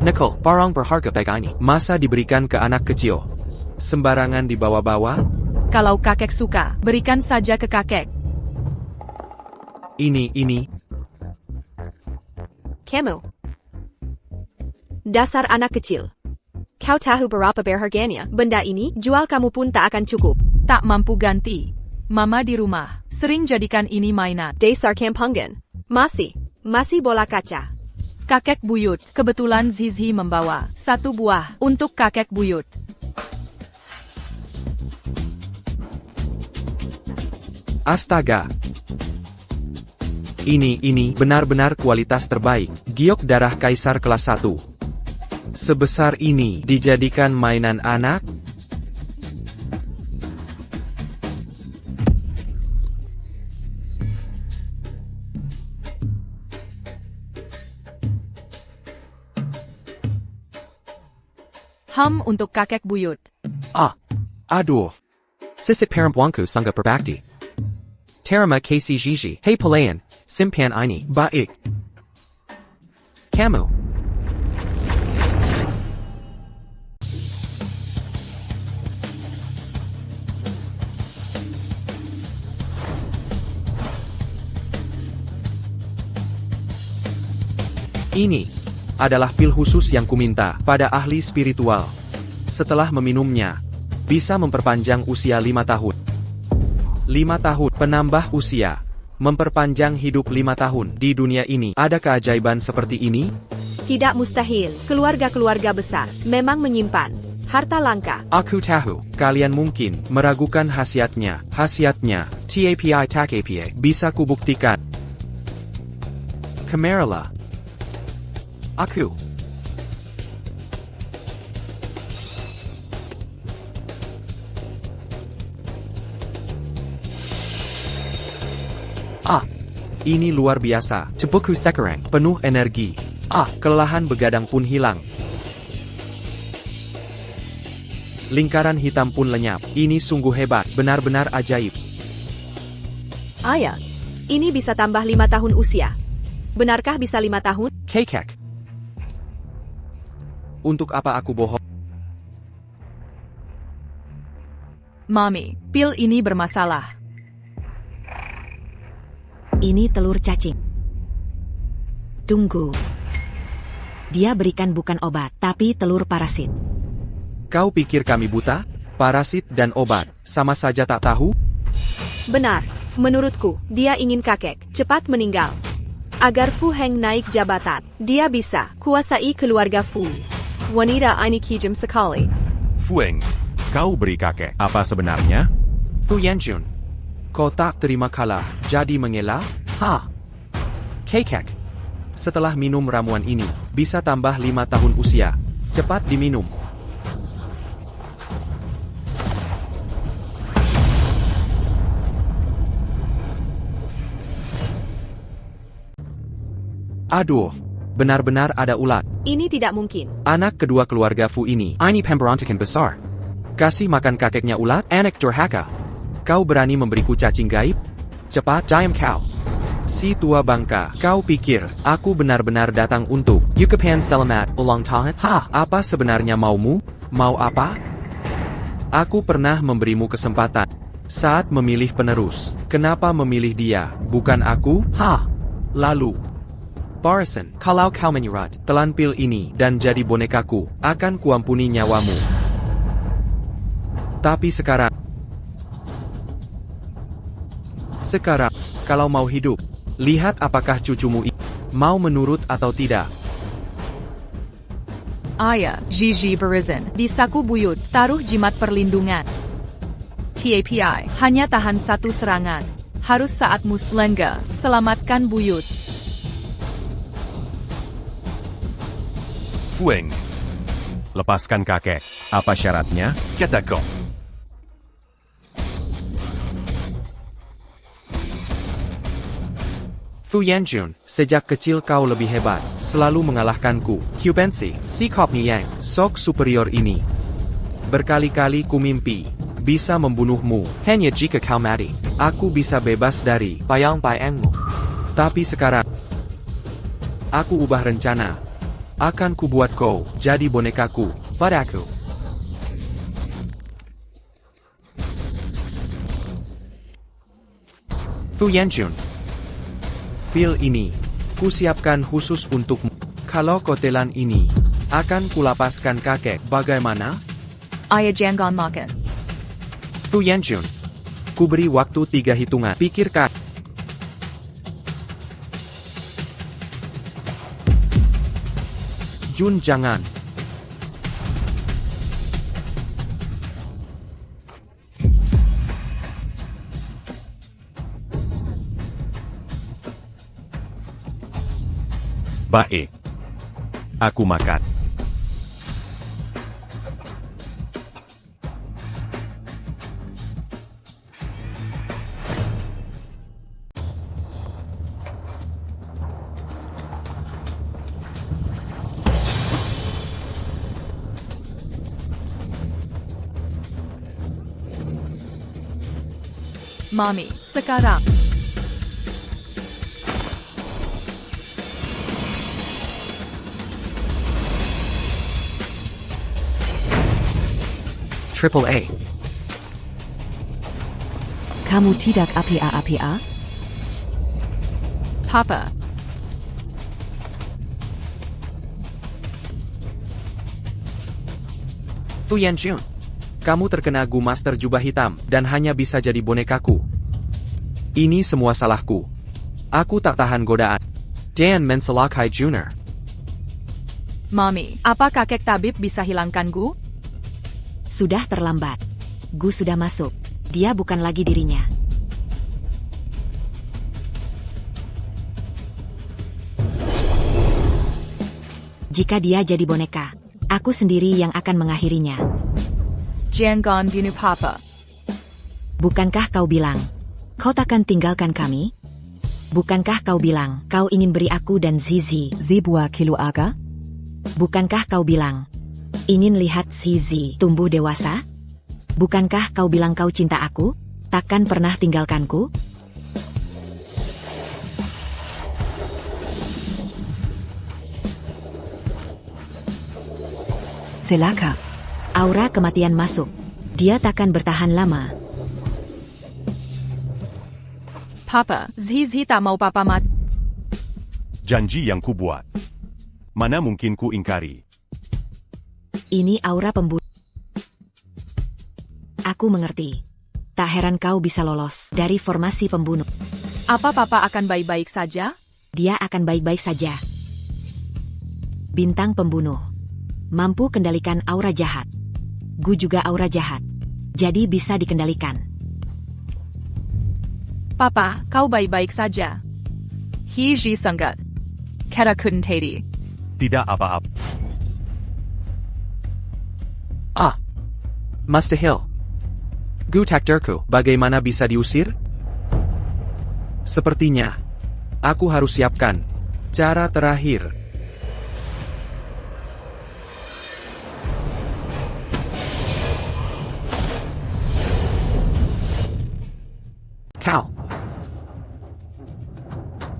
Nicole, barang berharga baik ini. Masa diberikan ke anak kecil? Sembarangan dibawa-bawa? Kalau kakek suka, berikan saja ke kakek. Ini. Kamu. Dasar anak kecil. Kau tahu berapa berharganya? Benda ini, jual kamu pun tak akan cukup. Tak mampu ganti. Mama di rumah, sering jadikan ini mainan. Dasar kampungan. Masih bola kaca. Kakek buyut, kebetulan Zizi membawa 1 buah untuk kakek buyut. Astaga. Ini benar-benar kualitas terbaik. Giok darah kaisar kelas 1. Sebesar ini dijadikan mainan anak? Untuk kakek buyut. Aduh. Sisip perempuanku sangat berbakti. Terima kasih Gigi. Hei pelayan, simpan ini. Baik. Kamu. Ini adalah pil khusus yang kuminta pada ahli spiritual. Setelah meminumnya, bisa memperpanjang usia 5 tahun. 5 tahun penambah usia, memperpanjang hidup 5 tahun. Di dunia ini, ada keajaiban seperti ini? Tidak mustahil, keluarga-keluarga besar memang menyimpan harta langka. Aku tahu, kalian mungkin meragukan khasiatnya. Khasiatnya, TAPI tak APA, bisa kubuktikan. Kameralah. Aku. Ini luar biasa. Tubuhku sekarang penuh energi. Kelelahan begadang pun hilang. Lingkaran hitam pun lenyap. Ini sungguh hebat, benar-benar ajaib. Ayah, ini bisa tambah 5 tahun usia. Benarkah bisa 5 tahun? Kekek. Untuk apa aku bohong? Mami, pil ini bermasalah. Ini telur cacing. Tunggu. Dia berikan bukan obat, tapi telur parasit. Kau pikir kami buta? Parasit dan obat, sama saja tak tahu? Benar, menurutku, dia ingin kakek cepat meninggal. Agar Fu Heng naik jabatan, dia bisa kuasai keluarga Fu. Wanita ini kejam sekali. Fueng, kau beri kakek apa sebenarnya? Fu Yanjun. Kau tak terima kalah, jadi mengelak? Kekek. Setelah minum ramuan ini, bisa tambah 5 tahun usia. Cepat diminum. Aduh, benar-benar ada ulat. Ini tidak mungkin. Anak kedua keluarga Fu ini. Ini pemberontakan besar. Kasih makan kakeknya ulat, anak durhaka. Kau berani memberiku cacing gaib? Cepat, diam kau. Si tua bangka, kau pikir, aku benar-benar datang untuk Yukapan Selamat ulang tahun? Apa sebenarnya maumu? Mau apa? Aku pernah memberimu kesempatan. Saat memilih penerus, kenapa memilih dia, bukan aku? Lalu, Parson, kalau kau menyurat, telan pil ini, dan jadi bonekaku, akan kuampuni nyawamu. Tapi sekarang, kalau mau hidup, lihat apakah cucumu ini mau menurut atau tidak. Ayah, Gigi Verizon, di saku buyut, taruh jimat perlindungan. TAPI, hanya tahan satu serangan. Harus saat muslenga, selamatkan buyut. Fueng. Lepaskan kakek. Apa syaratnya? Katakan. Fu Yanjun, sejak kecil kau lebih hebat, selalu mengalahkanku. Hubensi, si Kopni Yang, sok superior ini. Berkali-kali ku mimpi, bisa membunuhmu, hanya jika kau mati. Aku bisa bebas dari bayang-bayangmu. Tapi sekarang, aku ubah rencana. Akan ku buat kau jadi bonekaku, padaku. Fu Yanjun, pil ini, ku siapkan khusus untukmu. Kalau kau telan ini, akan kulapaskan kakek. Bagaimana? Ayah jangan makan. Fu Yanjun, ku beri waktu 3 hitungan. Pikirkan. Jun jangan. Baik. Aku makan. Mami, sekarang. Triple A. Kamu tidak APA. Papa, Fu Yanjun, kamu terkena Gu Master Jubah Hitam, dan hanya bisa jadi bonekaku. Ini semua salahku. Aku tak tahan godaan. Dan mensalakai Junior. Mami, apa kakek tabib bisa hilangkan Gu? Sudah terlambat. Gu sudah masuk. Dia bukan lagi dirinya. Jika dia jadi boneka, aku sendiri yang akan mengakhirinya. Jangan bunuh Papa. Bukankah kau bilang, kau takkan tinggalkan kami? Bukankah kau bilang, kau ingin beri aku dan Zizi? Zebua Keluarga? Bukankah kau bilang, ingin lihat Zizi tumbuh dewasa? Bukankah kau bilang kau cinta aku? Takkan pernah tinggalkanku? Selaka. Aura kematian masuk. Dia takkan bertahan lama. Papa, Zizi tak mau Papa mati. Janji yang kubuat. Mana mungkin ku ingkari. Ini aura pembunuh. Aku mengerti. Tak heran kau bisa lolos dari formasi pembunuh. Apa Papa akan baik-baik saja? Dia akan baik-baik saja. Bintang pembunuh. Mampu kendalikan aura jahat. Gu juga aura jahat. Jadi bisa dikendalikan. Papa, kau baik-baik saja. Hiji sangat. Kata kuntedi. Tidak apa-apa. Mustahil. Gu takdirku, bagaimana bisa diusir? Sepertinya, aku harus siapkan Cara terakhir.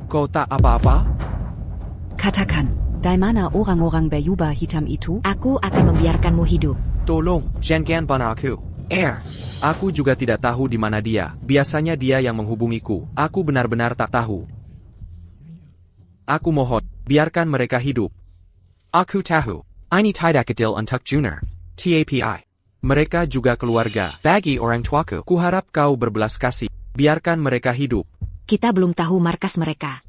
Kau tak apa-apa? Katakan, Daimana orang-orang berubah hitam itu? Aku akan membiarkanmu hidup. Tolong, jangan bunuh aku. Aku juga tidak tahu di mana dia. Biasanya dia yang menghubungiku. Aku benar-benar tak tahu. Aku mohon, biarkan mereka hidup. Aku tahu. Ini tidak adil untuk Junior. TAPI. Mereka juga keluarga. Bagi orang tuaku. Kuharap kau berbelas kasih. Biarkan mereka hidup. Kita belum tahu markas mereka.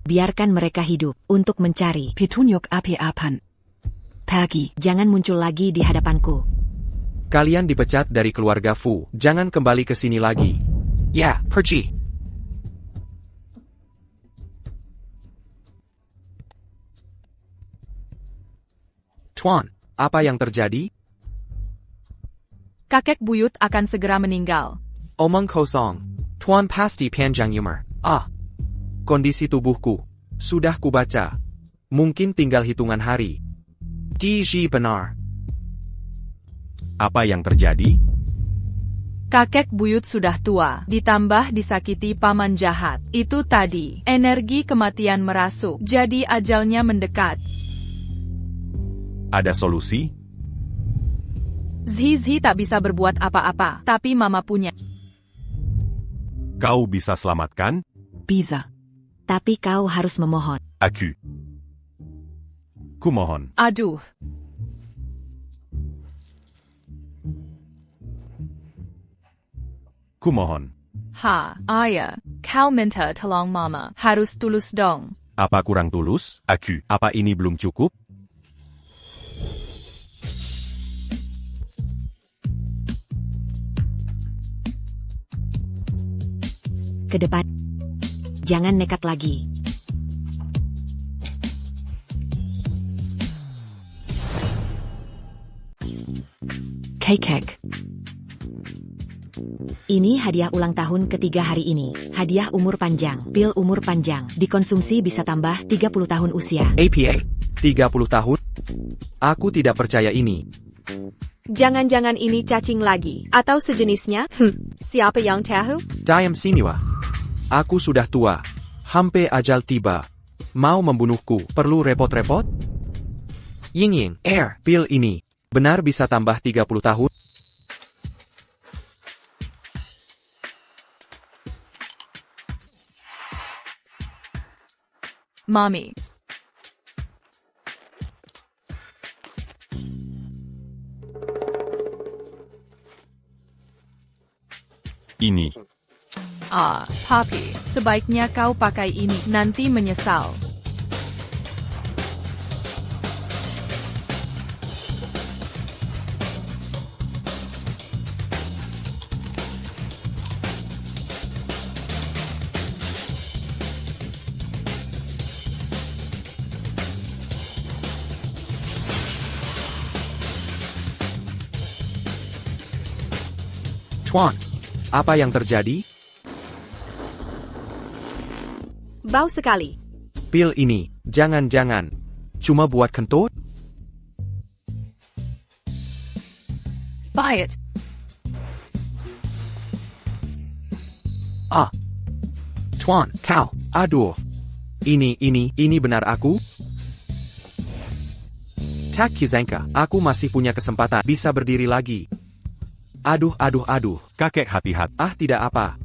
Biarkan mereka hidup untuk mencari. Petunjuk apa-apan. Pergi. Jangan muncul lagi di hadapanku. Kalian dipecat dari keluarga Fu. Jangan kembali ke sini lagi. Ya, pergi. Tuan, apa yang terjadi? Kakek buyut akan segera meninggal. Omong kosong. Tuan pasti panjang umur. Kondisi tubuhku. Sudah kubaca. Mungkin tinggal hitungan hari. DG benar. Apa yang terjadi? Kakek buyut sudah tua, ditambah disakiti paman jahat. Itu tadi, energi kematian merasuk, jadi ajalnya mendekat. Ada solusi? Zhi tak bisa berbuat apa-apa, tapi mama punya. Kau bisa selamatkan? Bisa. Tapi kau harus memohon. Aku. Kumohon. Aduh. Kumohon. Ayah, kau minta tolong mama, harus tulus dong. Apa kurang tulus? Aku. Apa ini belum cukup? Ke depan. Jangan nekat lagi. Kekek. Ini hadiah ulang tahun ketiga hari ini. Hadiah umur panjang. Pil umur panjang. Dikonsumsi bisa tambah 30 tahun usia. APA. 30 tahun? Aku tidak percaya ini. Jangan-jangan ini cacing lagi, atau sejenisnya? Siapa yang tahu? Diam siniwa. Aku sudah tua. Hampir ajal tiba. Mau membunuhku, perlu repot-repot? Ying, pil ini. Benar bisa tambah 30 tahun? Mami. Ini. Papi, sebaiknya kau pakai ini, nanti menyesal. Tuan, apa yang terjadi? Bau sekali. Pil ini, jangan-jangan. Cuma buat kentut? Buy it. Tuan, kau, aduh. Ini benar aku? Tak kizangka, aku masih punya kesempatan bisa berdiri lagi. Aduh. Kakek hati-hati. Tidak apa.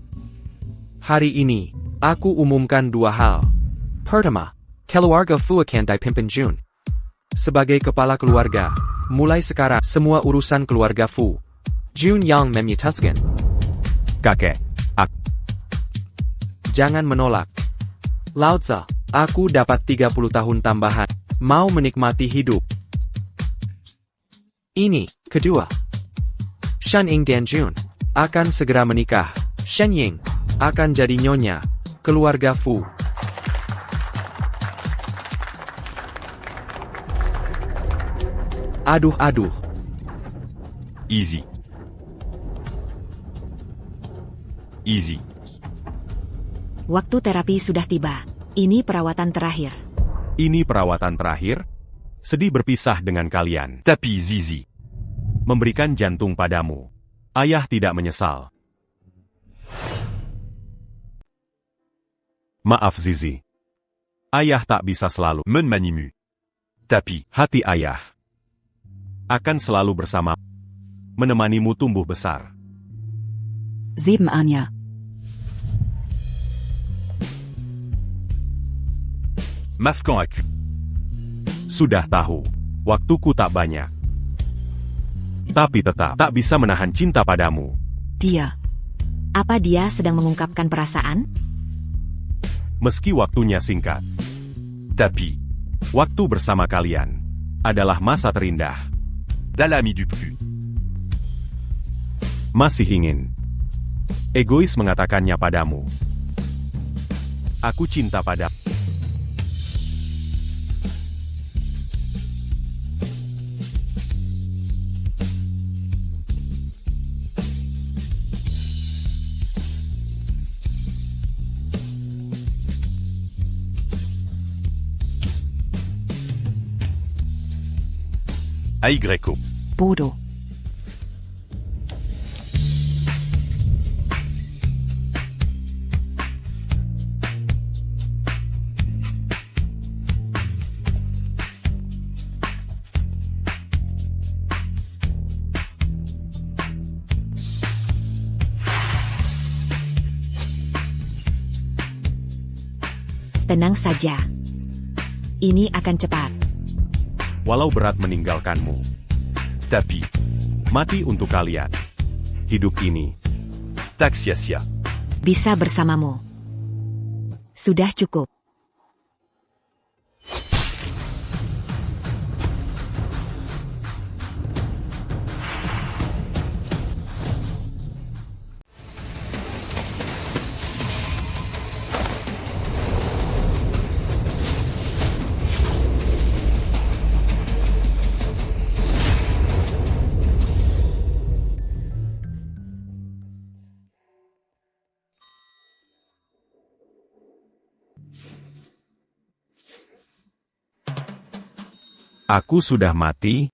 Hari ini, aku umumkan dua hal. Pertama, keluarga Fu akan dipimpin Jun. Sebagai kepala keluarga, mulai sekarang semua urusan keluarga Fu. Jun yang memutuskan. Kakek. Jangan menolak. Lao Tzu, aku dapat 30 tahun tambahan. Mau menikmati hidup. Ini, kedua. Shen Ying dan Jun akan segera menikah. Shen Ying akan jadi nyonya keluarga Fu. Aduh. Easy. Waktu terapi sudah tiba. Ini perawatan terakhir. Ini perawatan terakhir. Sedih berpisah dengan kalian. Tapi Zizi. Memberikan jantung padamu. Ayah tidak menyesal. Maaf Zizi. Ayah tak bisa selalu. Men manimu. Tapi. Hati ayah akan selalu bersama. Menemanimu tumbuh besar. 7 Anja. Mafkan aku. Sudah tahu, waktuku tak banyak. Tapi tetap tak bisa menahan cinta padamu. Dia. Apa dia sedang mengungkapkan perasaan? Meski waktunya singkat, Tapi. waktu bersama kalian adalah masa terindah. Dalami du plus. Masih ingin. Egois mengatakannya padamu. Aku cinta padamu. Aigreko. Bodo. Tenang saja. Ini akan cepat. Walau berat meninggalkanmu, Tapi. mati untuk kalian. Hidup ini Tak sia-sia. Bisa bersamamu. Sudah cukup. aku sudah mati.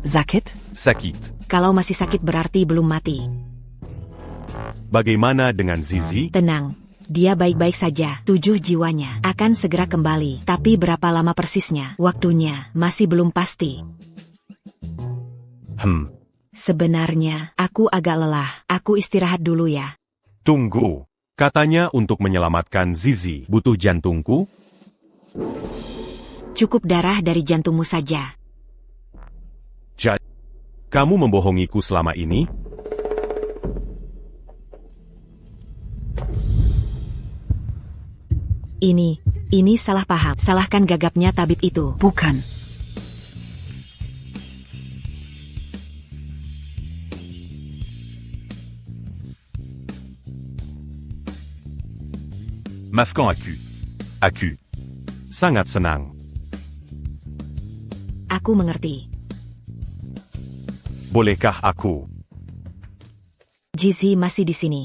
Sakit? Sakit. Kalau masih sakit berarti belum mati. Bagaimana dengan Zizi? Tenang. Dia baik-baik saja. 7 jiwanya akan segera kembali. Tapi berapa lama persisnya? Waktunya masih belum pasti. Sebenarnya, aku agak lelah. Aku istirahat dulu ya. Tunggu. Katanya untuk menyelamatkan Zizi, butuh jantungku? Cukup darah dari jantungmu saja. Jadi, kamu membohongiku selama ini? Ini salah paham. Salahkan gagapnya tabib itu. Bukan. Mafkan aku. Aku. Sangat senang. Aku mengerti. Bolehkah aku? Zizi masih di sini.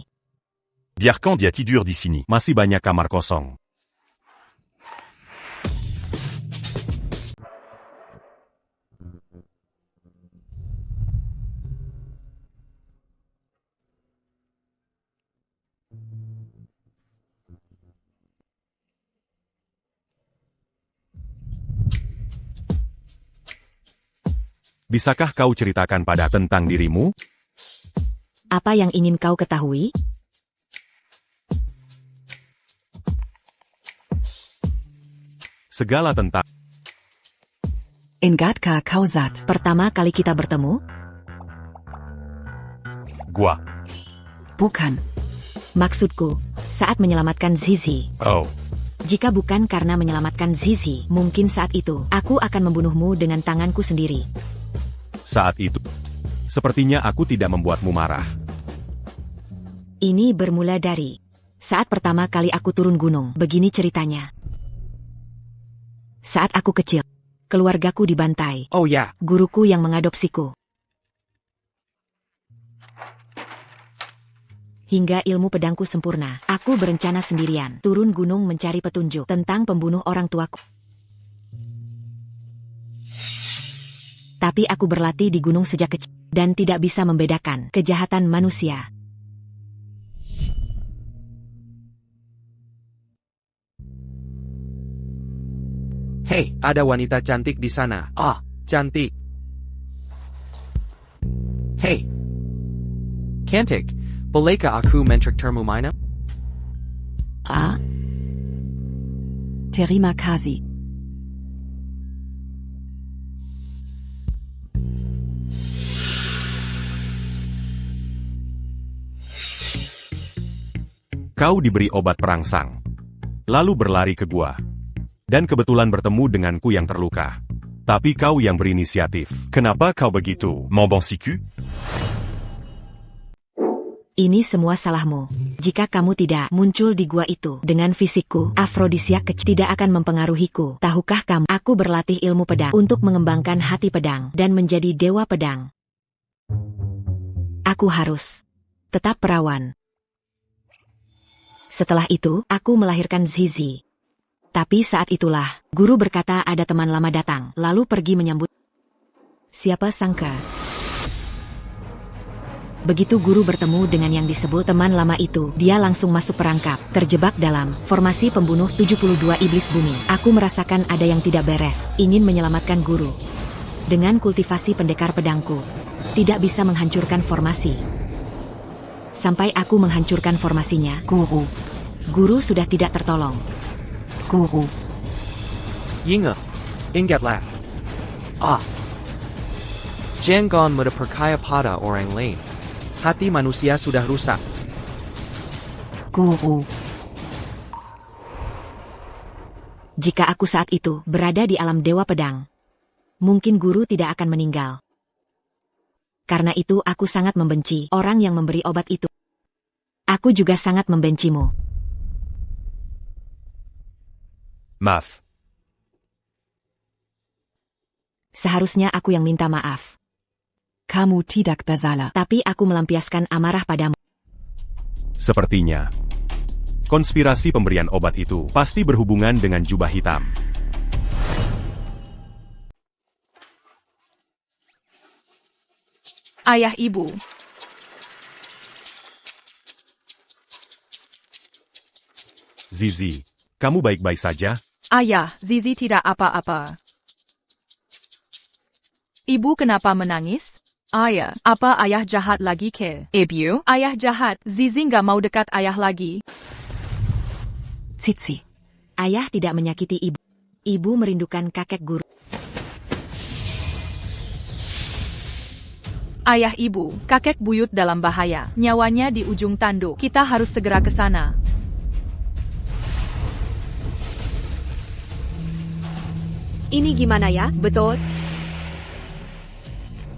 Biarkan dia tidur di sini. Masih banyak kamar kosong. Bisakah kau ceritakan pada tentang dirimu? Apa yang ingin kau ketahui? Segala tentang Engadka Kausat. Pertama kali kita bertemu? Gua. Bukan. Maksudku, saat menyelamatkan Zizi. Oh. Jika bukan karena menyelamatkan Zizi, mungkin saat itu, aku akan membunuhmu dengan tanganku sendiri. saat itu. Sepertinya aku tidak membuatmu marah. Ini bermula dari saat pertama kali aku turun gunung. Begini ceritanya. Saat aku kecil, keluargaku dibantai. Oh ya, Guruku yang mengadopsiku. Hingga ilmu pedangku sempurna, aku berencana sendirian, turun gunung mencari petunjuk tentang pembunuh orang tuaku. Tapi aku berlatih di gunung sejak kecil, dan tidak bisa membedakan kejahatan manusia. Hei, ada wanita cantik di sana. Ah, cantik. Hei, cantik. Bolehkah aku mentriktermu mainan? Terima kasih. Kau diberi obat perangsang. Lalu berlari ke gua. Dan kebetulan bertemu denganku yang terluka. Tapi kau yang berinisiatif. Kenapa kau begitu? Mon bon siku? Ini semua salahmu. Jika kamu tidak muncul di gua itu dengan fisikku, afrodisiak kecil tidak akan mempengaruhiku. Tahukah kamu, aku berlatih ilmu pedang untuk mengembangkan hati pedang dan menjadi dewa pedang. Aku harus tetap perawan. Setelah itu, aku melahirkan Zizi. Tapi saat itulah, guru berkata ada teman lama datang, lalu pergi menyambut. Siapa sangka? Begitu guru bertemu dengan yang disebut teman lama itu, dia langsung masuk perangkap, terjebak dalam formasi pembunuh 72 iblis bumi. Aku merasakan ada yang tidak beres, ingin menyelamatkan guru. Dengan kultivasi pendekar pedangku, tidak bisa menghancurkan formasi. Sampai aku menghancurkan formasinya, Guru sudah tidak tertolong. Ingatlah. Jangan mudah percaya pada orang lain. Hati manusia sudah rusak. Jika aku saat itu berada di alam dewa pedang, mungkin guru tidak akan meninggal. Karena itu aku sangat membenci orang yang memberi obat itu. Aku juga sangat membencimu. Maaf. Seharusnya aku yang minta maaf. Kamu tidak bersalah. Tapi aku melampiaskan amarah padamu. Sepertinya, konspirasi pemberian obat itu pasti berhubungan dengan jubah hitam. Ayah ibu. Zizi, kamu baik-baik saja? Ayah, Zizi tidak apa-apa. Ibu kenapa menangis? Ayah, apa ayah jahat lagi ke? Ibu, ayah jahat, Zizi nggak mau dekat ayah lagi. Cici. Ayah tidak menyakiti ibu. Ibu merindukan kakek guru. Ayah ibu, kakek buyut dalam bahaya. Nyawanya di ujung tanduk. Kita harus segera ke sana. Ini gimana ya, betul?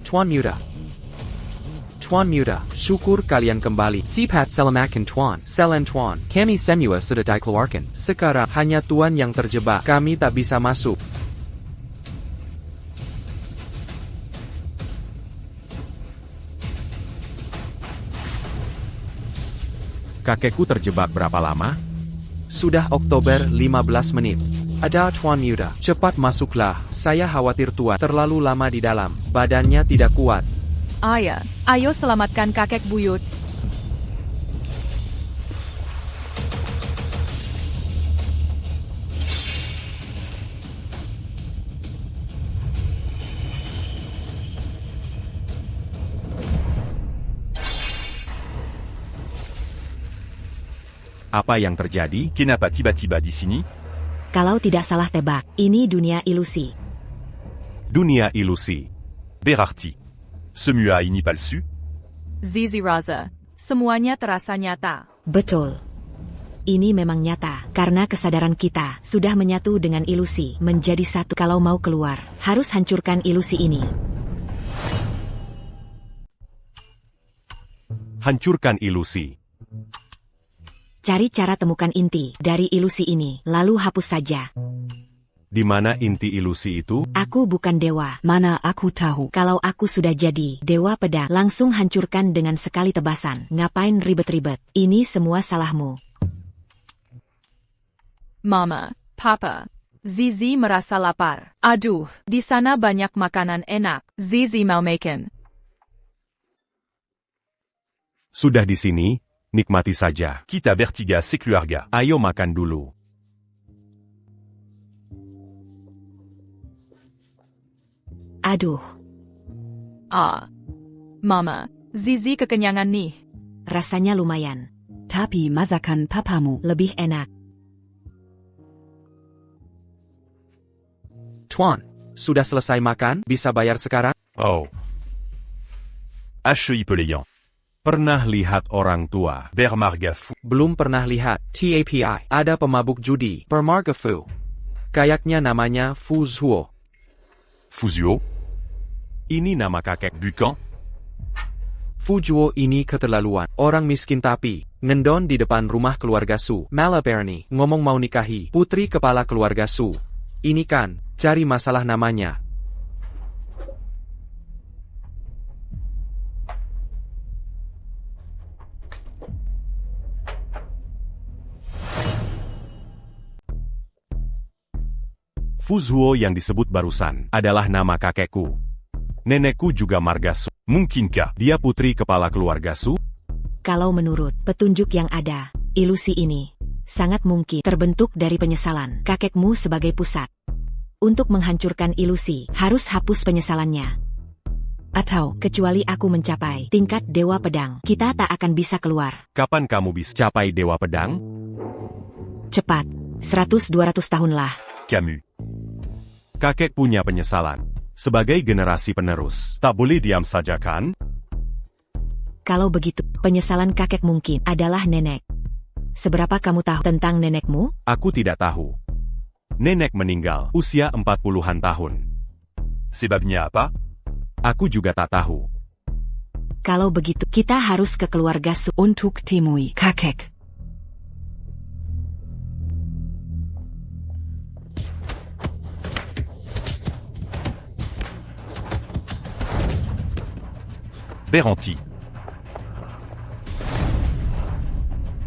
Tuan Muda, syukur kalian kembali. Sipat selamakan Tuan. Selen Tuan, kami semua sudah dikeluarkan. Sekarang hanya Tuan yang terjebak. Kami tak bisa masuk. Kakekku terjebak berapa lama? Sudah Oktober 15 menit. Ada Tuan Muda, cepat masuklah. Saya khawatir Tuan terlalu lama di dalam. Badannya tidak kuat. Ayah, ayo selamatkan kakek buyut. Apa yang terjadi? Kenapa tiba-tiba di sini? Kalau tidak salah tebak, ini dunia ilusi. Dunia ilusi. Berarti. Semua ini palsu? Zizi Raza, semuanya terasa nyata. Betul. Ini memang nyata, karena kesadaran kita sudah menyatu dengan ilusi, menjadi satu. Kalau mau keluar, harus hancurkan ilusi ini. Hancurkan ilusi. Cari cara temukan inti dari ilusi ini, lalu hapus saja. Di mana inti ilusi itu? Aku bukan dewa. Mana aku tahu. Kalau aku sudah jadi dewa pedang, langsung hancurkan dengan sekali tebasan. Ngapain ribet-ribet? Ini semua salahmu. Mama, Papa. Zizi merasa lapar. Aduh, di sana banyak makanan enak. Zizi mau makan. Sudah di sini, nikmati saja. Quitte à Bertigas et Cluarga. Ayo makan dulu. Aduh, Mama, Zizi kekenyangan nih. rasanya lumayan. Tapi masakan papamu. Lebih enak. Tuan, sudah selesai makan? Bisa bayar sekarang? Oh. HEI Peléan. Pernah lihat orang tua? Bernard Gafou. Belum pernah lihat. TAPI. Ada pemabuk judi. Bernard Gafou. Kayaknya namanya Fu Zuo. Fuzio. Ini nama kakek. Bucan. Fu Zuo ini keterlaluan. Orang miskin tapi ngendon di depan rumah keluarga Su. Malabarni ngomong mau nikahi putri kepala keluarga Su. Ini kan cari masalah namanya. Fuzuo yang disebut barusan adalah nama kakekku. Nenekku juga marga Su. Mungkinka. Dia putri kepala keluarga Su. Kalau menurut petunjuk yang ada, ilusi ini sangat mungkin terbentuk dari penyesalan kakekmu sebagai pusat. Untuk menghancurkan ilusi, harus hapus penyesalannya. Atau, kecuali aku mencapai tingkat Dewa Pedang, kita tak akan bisa keluar. Kapan kamu bisa capai Dewa Pedang? Cepat, 100-200 tahun lah. Camus. Kakek punya penyesalan. Sebagai generasi penerus, tak boleh diam saja kan? Kalau begitu, penyesalan kakek mungkin adalah nenek. Seberapa kamu tahu tentang nenekmu? Aku tidak tahu. Nenek meninggal usia 40-an tahun. Sebabnya apa? Aku juga tak tahu. Kalau begitu, kita harus ke keluarga Su. Untuk temui kakek. Beranti.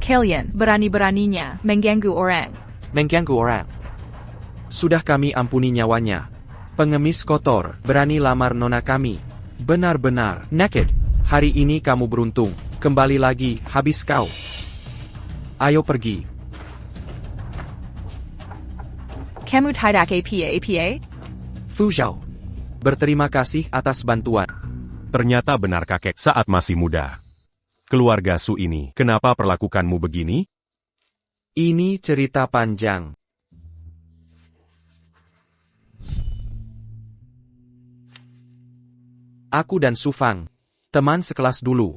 Kalian berani-beraninya mengganggu orang. Mengganggu orang. Sudah kami ampuni nyawanya. Pengemis kotor, berani lamar nona kami. Benar-benar naked. Hari ini kamu beruntung. Kembali lagi, habis kau. Ayo pergi. Kamu tidak apa? Fu Zhao. Berterima kasih atas bantuan. Ternyata benar kakek saat masih muda. Keluarga Su ini, kenapa perlakukanmu begini? Ini cerita panjang. Aku dan Su Fang, teman sekelas dulu.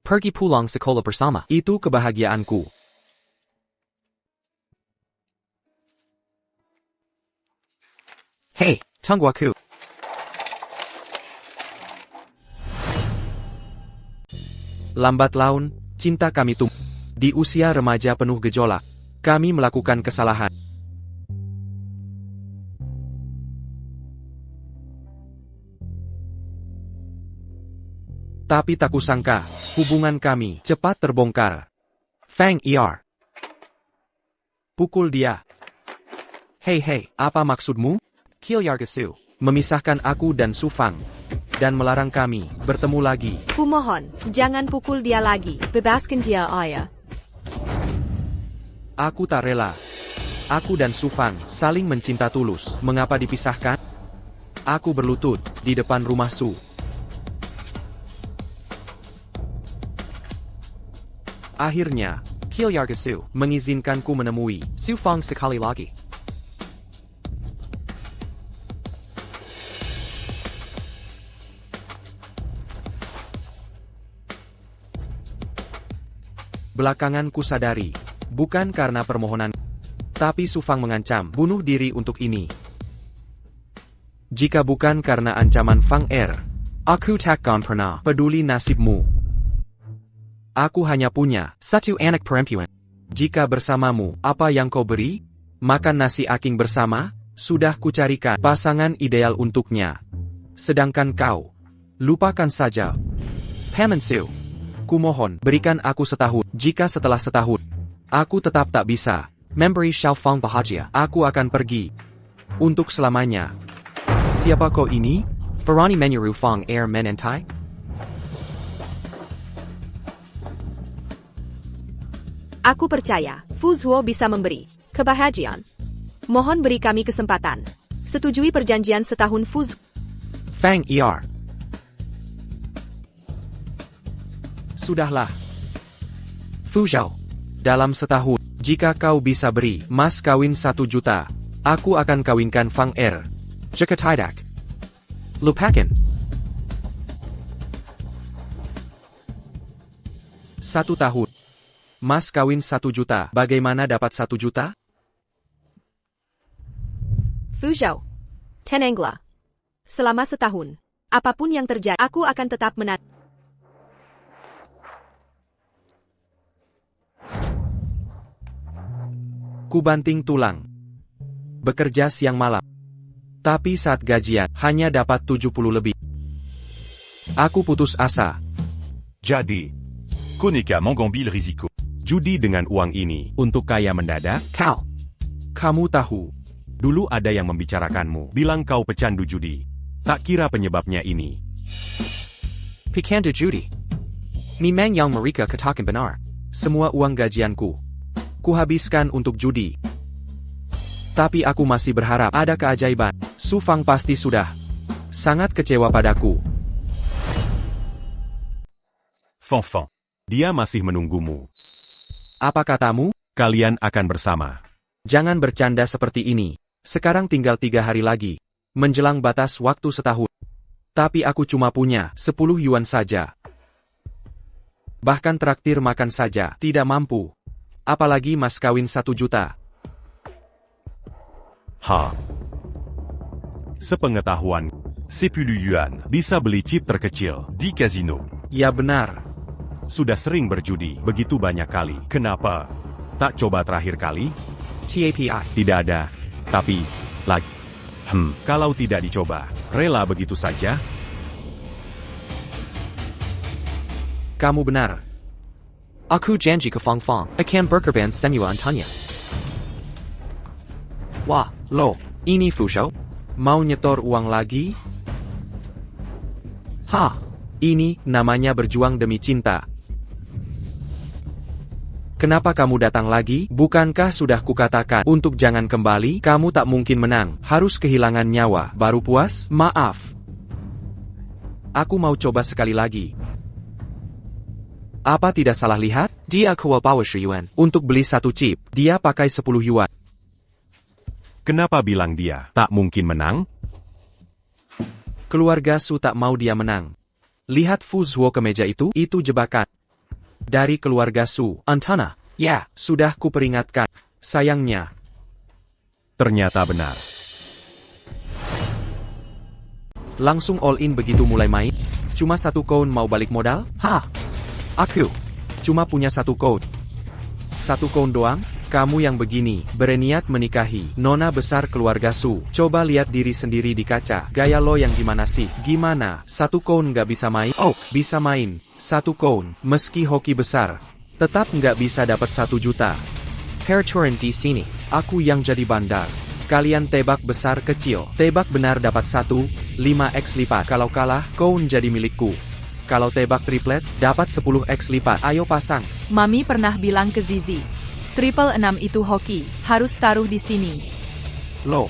Pergi pulang sekolah bersama. Itu kebahagiaanku. Hei, tunggu aku. Lambat laun, cinta kami tumbuh. Di usia remaja penuh gejolak, kami melakukan kesalahan. Tapi tak kusangka, hubungan kami cepat terbongkar. Fang Er. Pukul dia. Hei, apa maksudmu? Kill Yargasu. Memisahkan aku dan Su Fang. Dan melarang kami bertemu lagi. Kumohon, jangan pukul dia lagi. Bebaskan dia, ayah. Aku tak rela. Aku dan Su Fang saling mencinta tulus. Mengapa dipisahkan? Aku berlutut di depan rumah Su. Akhirnya, Kill Yargasu mengizinkanku menemui Su Fang sekali lagi. Belakangan ku sadari, bukan karena permohonan, tapi Su Fang mengancam bunuh diri untuk ini. Jika bukan karena ancaman Fang Er, aku takkan pernah peduli nasibmu. Aku hanya punya satu anak perempuan. Jika bersamamu, apa yang kau beri? Makan nasi aking bersama? Sudah kucarikan pasangan ideal untuknya. Sedangkan kau, lupakan saja. Pamansu, kumohon berikan aku setahun. Jika setelah setahun, aku tetap tak bisa memberi Xiaofang bahagia, aku akan pergi. Untuk selamanya. Siapa kau ini? Berani menyuruh Fang Er menentai? Aku percaya, Fu Zuo bisa memberi kebahagiaan. Mohon beri kami kesempatan. Setujui perjanjian setahun Fu Zuo. Fang Er. Sudahlah. Fu Zhao. Dalam setahun, jika kau bisa beri mas kawin 1 juta, aku akan kawinkan Fang Er. Jika tidak, lupakan. 1 tahun. Mas kawin 1 juta. Bagaimana dapat 1 juta? Fu Zhao. Tenengla. Selama setahun, apapun yang terjadi, aku akan tetap menat. Kubanting tulang. Bekerja siang malam. Tapi saat gajian, hanya dapat 70 lebih. Aku putus asa. Jadi, Koneka mengambil risiko. Judi dengan uang ini untuk kaya mendadak? Kau. Kamu tahu. Dulu ada yang membicarakanmu, bilang kau pecandu judi. Tak kira penyebabnya ini. Pecandu judi. Memang yang mereka katakan benar. Semua uang gajianku kuhabiskan untuk judi. Tapi aku masih berharap ada keajaiban. Su Fang pasti sudah sangat kecewa padaku. Fanfan. Dia masih menunggumu. Apa katamu? Kalian akan bersama. Jangan bercanda seperti ini. Sekarang tinggal 3 hari lagi. Menjelang batas waktu setahun. Tapi aku cuma punya 10 yuan saja. Bahkan traktir makan saja tidak mampu. Apalagi mas kawin 1 juta. Sepengetahuan, 10 yuan. bisa beli chip terkecil. Di casino. Ya benar. Sudah sering berjudi, begitu banyak kali. Kenapa tak coba terakhir kali? TAPI. Tidak ada. Tapi, lagi. Kalau tidak dicoba, rela begitu saja? Kamu benar. Aku janji ke Fang Fang akan berkorban semua antanya. Wah, lo, ini Fu Zhao? Mau nyetor uang lagi? Ini namanya berjuang demi cinta. Kenapa kamu datang lagi? Bukankah sudah kukatakan untuk jangan kembali? Kamu tak mungkin menang. Harus kehilangan nyawa, baru puas? Maaf. Aku mau coba sekali lagi. Apa tidak salah lihat? Dia keluar bawa 10 yuan. Untuk beli 1 chip, dia pakai 10 yuan. Kenapa bilang dia tak mungkin menang? Keluarga Su tak mau dia menang. Lihat Fu Zuo ke meja itu jebakan. Dari keluarga Su, Antana. Ya, sudah kuperingatkan. Sayangnya. Ternyata benar. Langsung all in begitu mulai main? Cuma 1 koin mau balik modal? Aku cuma punya 1 koin. 1 koin doang? Kamu yang begini, berniat menikahi nona besar keluarga Su. Coba lihat diri sendiri di kaca. Gaya lo yang gimana sih? Gimana? 1 koin nggak bisa main? Oh, bisa main. 1 koin, meski hoki besar, tetap nggak bisa dapat 1 juta. Peraturan di sini, aku yang jadi bandar. Kalian tebak besar kecil. Tebak benar dapat 1, 5x lipat. Kalau kalah, koin jadi milikku. Kalau tebak triplet, dapat 10x lipat. Ayo pasang. Mami pernah bilang ke Zizi. 666 itu hoki, harus taruh di sini. Lo.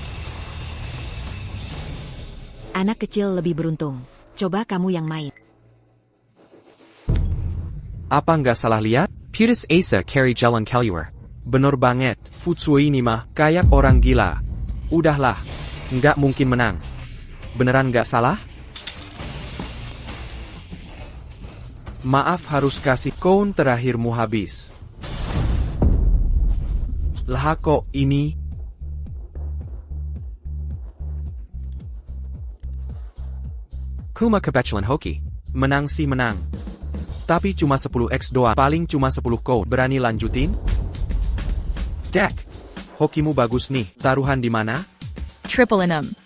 Anak kecil lebih beruntung. Coba kamu yang main. Apa nggak salah lihat? Putus asa carry jalan keluar. Bener banget, Futsu ini mah kayak orang gila. Udahlah, nggak mungkin menang. Beneran nggak salah? Maaf harus kasih koin terakhirmu habis. Lah kok ini? Kuma kebetulan hoki. Menang sih menang. Tapi cuma 10x doang. Paling cuma 10 koin. Berani lanjutin? Dek. Hokimu bagus nih. Taruhan di mana? triple 6.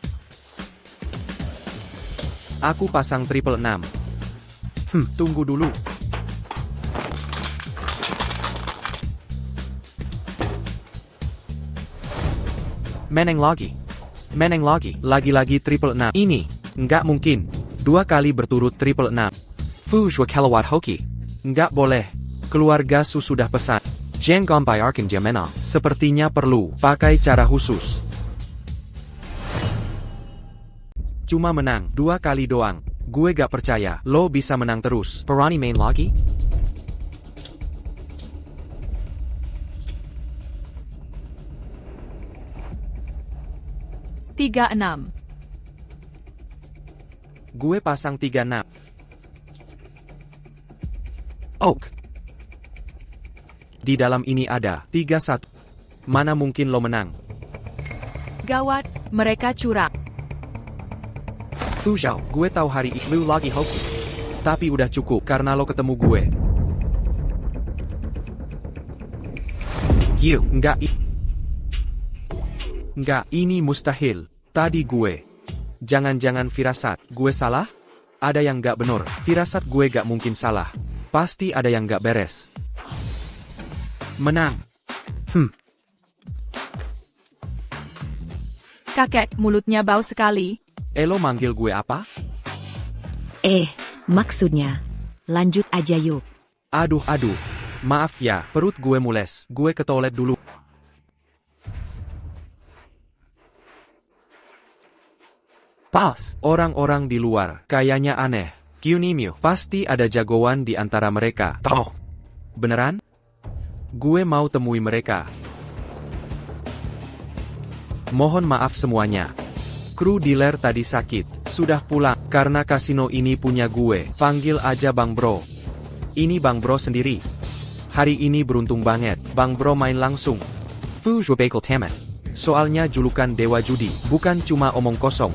Aku pasang triple 6. Tunggu dulu. Meneng lagi. Lagi-lagi triple 6. Ini, nggak mungkin. 2 kali berturut triple 6. Fujwa kelawat hoki. Nggak boleh. Keluarga Su sudah pesan. Jangan bayarkan dia menang. Sepertinya perlu pakai cara khusus. Cuma menang 2 kali doang. Gue gak percaya lo bisa menang terus. Berani main lagi? Tiga 6. Gue pasang 3-6. Oak. Di dalam ini ada 3-1. Mana mungkin lo menang? Gawat, mereka curang. Fuzhou, gue tahu hari ini lu lagi hoki. Tapi udah cukup karena lo ketemu gue. Enggak, ini mustahil. Tadi gue. Jangan-jangan firasat, gue salah? Ada yang gak bener, firasat gue gak mungkin salah. Pasti ada yang gak beres. Menang. Kakek, mulutnya bau sekali. Lo manggil gue apa? Maksudnya. Lanjut aja yuk. Aduh. Maaf ya, perut gue mules. Gue ke toilet dulu. Pas, orang-orang di luar, kayaknya aneh. Kyunimyo, pasti ada jagoan di antara mereka. Toh, beneran? Gue mau temui mereka. Mohon maaf semuanya. Kru dealer tadi sakit, sudah pulang. Karena kasino ini punya gue, panggil aja Bang Bro. Ini Bang Bro sendiri. Hari ini beruntung banget, Bang Bro main langsung. Fuzhou Bekel Tamat. Soalnya julukan Dewa Judi, bukan cuma omong kosong.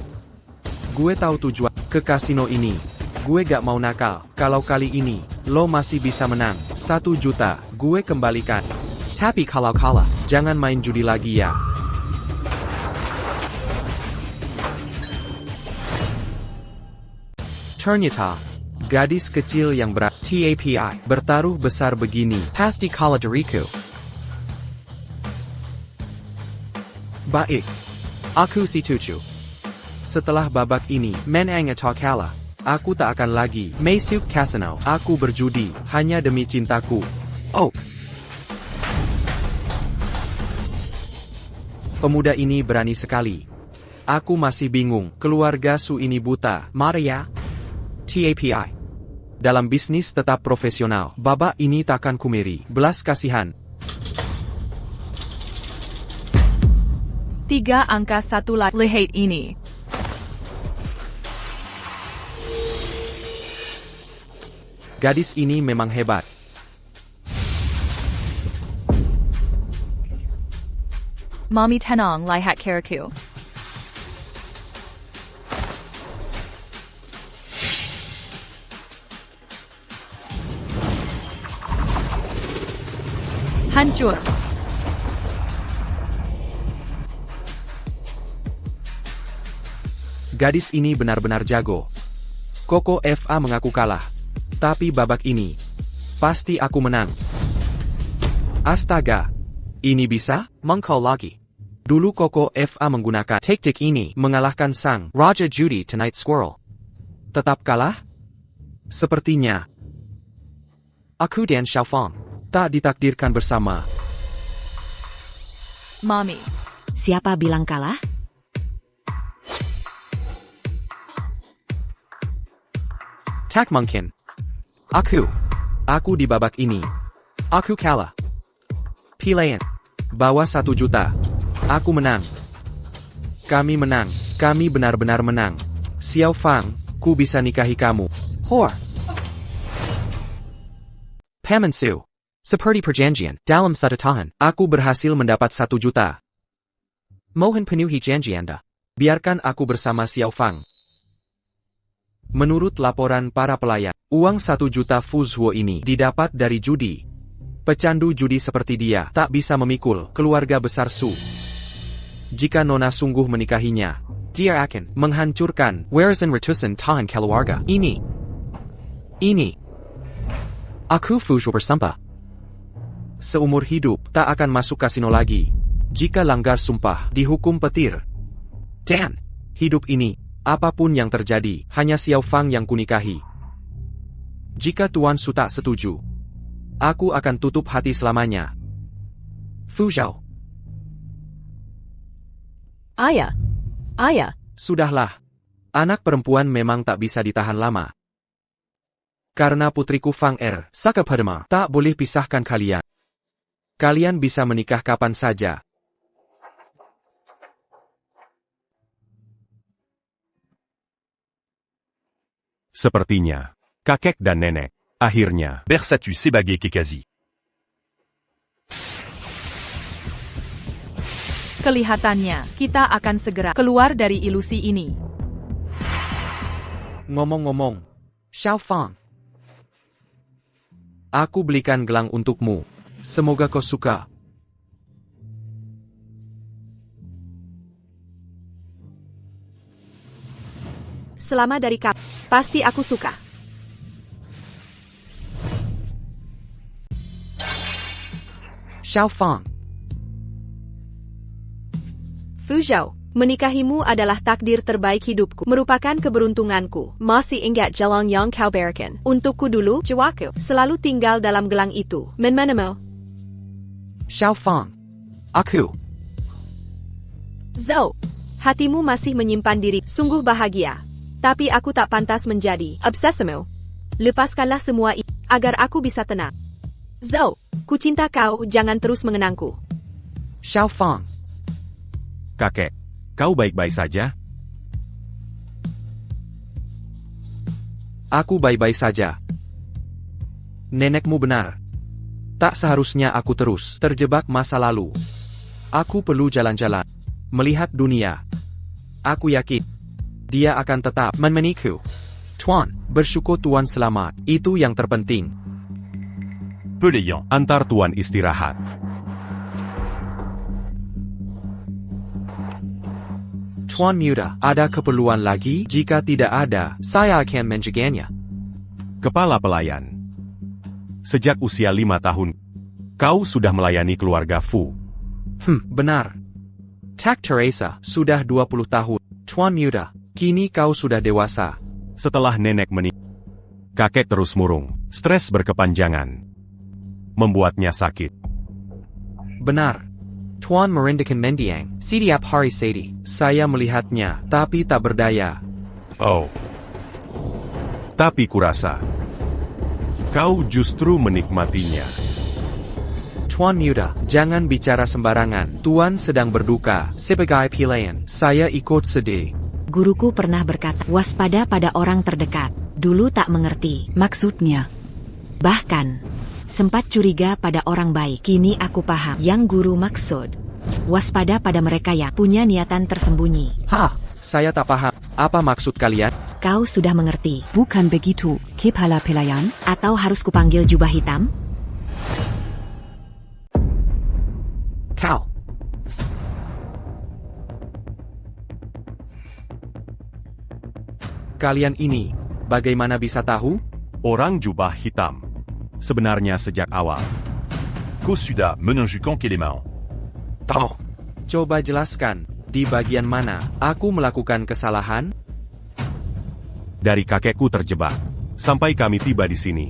Gue tahu tujuan ke kasino ini. Gue gak mau nakal. Kalau kali ini, lo masih bisa menang. 1 juta, gue kembalikan. Tapi kalau kalah, jangan main judi lagi ya. Ternyata, gadis kecil yang TAPI bertaruh besar begini pasti kalah dariku. Baik. Aku setuju. Setelah babak ini, menang atau kalah, aku tak akan lagi masuk kasino. Aku berjudi hanya demi cintaku. Pemuda ini berani sekali. Aku masih bingung, keluarga Su ini buta. Maria. TAPI. Dalam bisnis tetap profesional, babak ini takkan kumiri. Belas kasihan. 3 angka 1 lihat ini. Gadis ini memang hebat. Mami tenang lihat karaku. Hancur. Gadis ini benar-benar jago. Koko FA mengaku kalah. Tapi babak ini, pasti aku menang. Astaga. Ini bisa? Mengkol lagi. Dulu Koko FA menggunakan taktik ini mengalahkan sang Raja Judi Tonight Squirrel. Tetap kalah? Sepertinya. Aku dan Xiaofang tak ditakdirkan bersama. Mami. Siapa bilang kalah? Tak mungkin. Aku di babak ini. Aku kalah. Pilihan. Bawa 1 juta. Aku menang. Kami menang. Kami benar-benar menang. Xiao Fang, ku bisa nikahi kamu. Hor. Pamansu. Seperti perjanjian, dalam 1 tahun, aku berhasil mendapat 1 juta. Mohon penuhi janji Anda. Biarkan aku bersama Xiao Fang. Menurut laporan para pelayan, uang 1 juta Fuzhou ini didapat dari judi. Pecandu judi seperti dia tak bisa memikul keluarga besar Su. jika Nona sungguh menikahinya, dia akan menghancurkan warisan ratusan tahun keluarga ini. Aku Fuzhou bersumpah. Seumur hidup tak akan masuk kasino lagi. Jika langgar sumpah, dihukum petir. Dan hidup ini, apapun yang terjadi, hanya Xiao Fang yang kunikahi. Jika Tuan Su tak setuju, aku akan tutup hati selamanya. Fuzhou. Ayah. Sudahlah. Anak perempuan memang tak bisa ditahan lama. Karena putriku Fang Saka Padma tak boleh pisahkan kalian. Kalian bisa menikah kapan saja. Sepertinya, kakek dan nenek, akhirnya, Bersatu Sebage Kekazi. Kelihatannya, kita akan segera keluar dari ilusi ini. Ngomong-ngomong, Xiao Fang. Aku belikan gelang untukmu. Semoga kau suka. Selama dari kap, pasti aku suka. Xiao Fang. Fuzhou, menikahimu adalah takdir terbaik hidupku, merupakan keberuntunganku. Masih ingat jalan yang kau berikan untukku dulu, jiwaku selalu tinggal dalam gelang itu. Menmanamo. Xiao Fang. Aku. Zhou, hatimu masih menyimpan diri, sungguh bahagia. Tapi aku tak pantas menjadi obsesimu. Lepaskanlah semua ini, agar aku bisa tenang. Zhou, ku cinta kau, jangan terus mengenangku. Xiao Fang. kakek, kau baik-baik saja? Aku baik-baik saja. Nenekmu benar. Tak seharusnya aku terus terjebak masa lalu. Aku perlu jalan-jalan, melihat dunia. Aku yakin, dia akan tetap menemaniku. Tuan, bersyukur Tuan selamat, itu yang terpenting. Pelayant. Antar Tuan istirahat. Tuan Muda, ada keperluan lagi? Jika tidak ada, saya akan menjaganya. Kepala pelayan. Sejak usia 5 tahun, kau sudah melayani keluarga Fu. Benar. Tak Teresa, sudah 20 tahun. Tuan Muda, kini kau sudah dewasa. Setelah nenek menikah, kakek terus murung, stres berkepanjangan. Membuatnya sakit. Benar. Tuan merindukan mendiang, setiap hari sedih. Saya melihatnya, tapi tak berdaya. Oh. Tapi kurasa, kau justru menikmatinya. Tuan Muda, jangan bicara sembarangan. Tuan sedang berduka. Sebagai pilihan, saya ikut sedih. Guruku pernah berkata, waspada pada orang terdekat. Dulu tak mengerti. Maksudnya, Bahkan, sempat curiga pada orang baik. Kini aku paham yang guru maksud. Waspada pada mereka yang punya niatan tersembunyi. Saya tak paham. Apa maksud kalian? Kau sudah mengerti. bukan begitu, Kepala Pelayan? Atau harus kupanggil jubah hitam? Kau. Kalian ini, bagaimana bisa tahu? Orang jubah hitam. Sebenarnya sejak awal. Kosuda, Menunjukon Kelemao. Tahu. Coba jelaskan, di bagian mana aku melakukan kesalahan? Dari kakekku terjebak, sampai kami tiba di sini.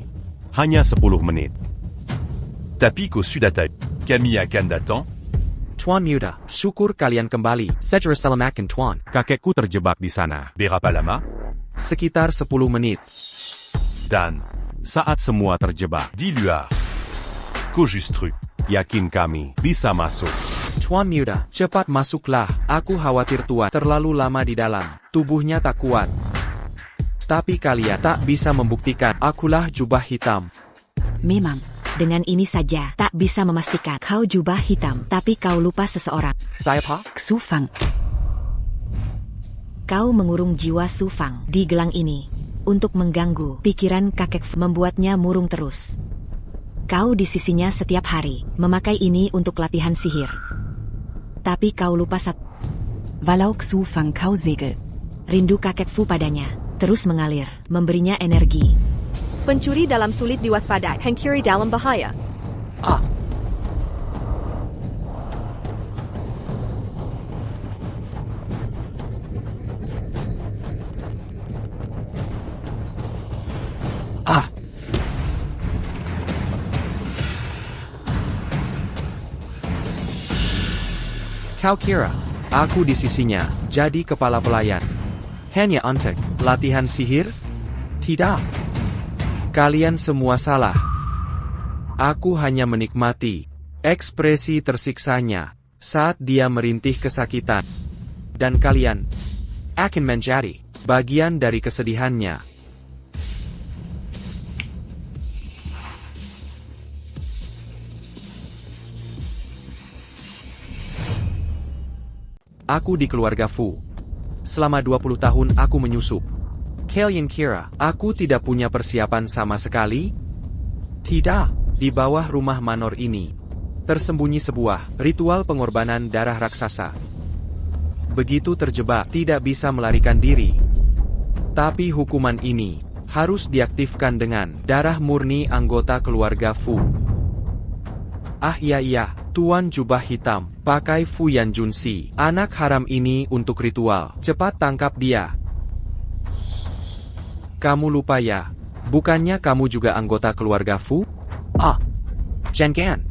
Hanya 10 menit. Tapi Kosuda Taï. Camille Akan datang. Tuan Muda, syukur kalian kembali. Secara selamakan Tuan. Kakekku terjebak di sana. Berapalama. Sekitar 10 menit. Dan. Saat semua terjebak, Diluar. Kojustru. yakin kami bisa masuk. Tuan Muda, cepat masuklah. Aku khawatir Tuan terlalu lama di dalam. Tubuhnya tak kuat. Tapi kalian tak bisa membuktikan akulah jubah hitam. Memang, dengan ini saja tak bisa memastikan kau jubah hitam. Tapi kau lupa seseorang. Saya Pak? Xu Fang. Kau mengurung jiwa Su Fang di gelang ini. Untuk mengganggu pikiran kakek membuatnya murung terus. Kau di sisinya setiap hari, memakai ini untuk latihan sihir. Tapi kau lupa satu. Walau Xu Fang Kau Segel. Rindu kakek Fu padanya, terus mengalir, memberinya energi. Pencuri dalam sulit diwaspadai. Pencuri dalam bahaya. Kau kira, aku di sisinya, jadi kepala pelayan. Hanya untuk latihan sihir? Tidak. Kalian semua salah. Aku hanya menikmati ekspresi tersiksanya saat dia merintih kesakitan. Dan kalian akan menjadi bagian dari kesedihannya. Aku di keluarga Fu. Selama 20 tahun aku menyusup. Kalian kira aku tidak punya persiapan sama sekali? Tidak. Di bawah rumah manor ini tersembunyi sebuah ritual pengorbanan darah raksasa. Begitu terjebak tidak bisa melarikan diri. Tapi hukuman ini harus diaktifkan dengan darah murni anggota keluarga Fu. Iya, Tuan Jubah Hitam, pakai Fu Yan Junsi, anak haram ini untuk ritual. Cepat tangkap dia. Kamu lupa ya, bukannya kamu juga anggota keluarga Fu? Jangan.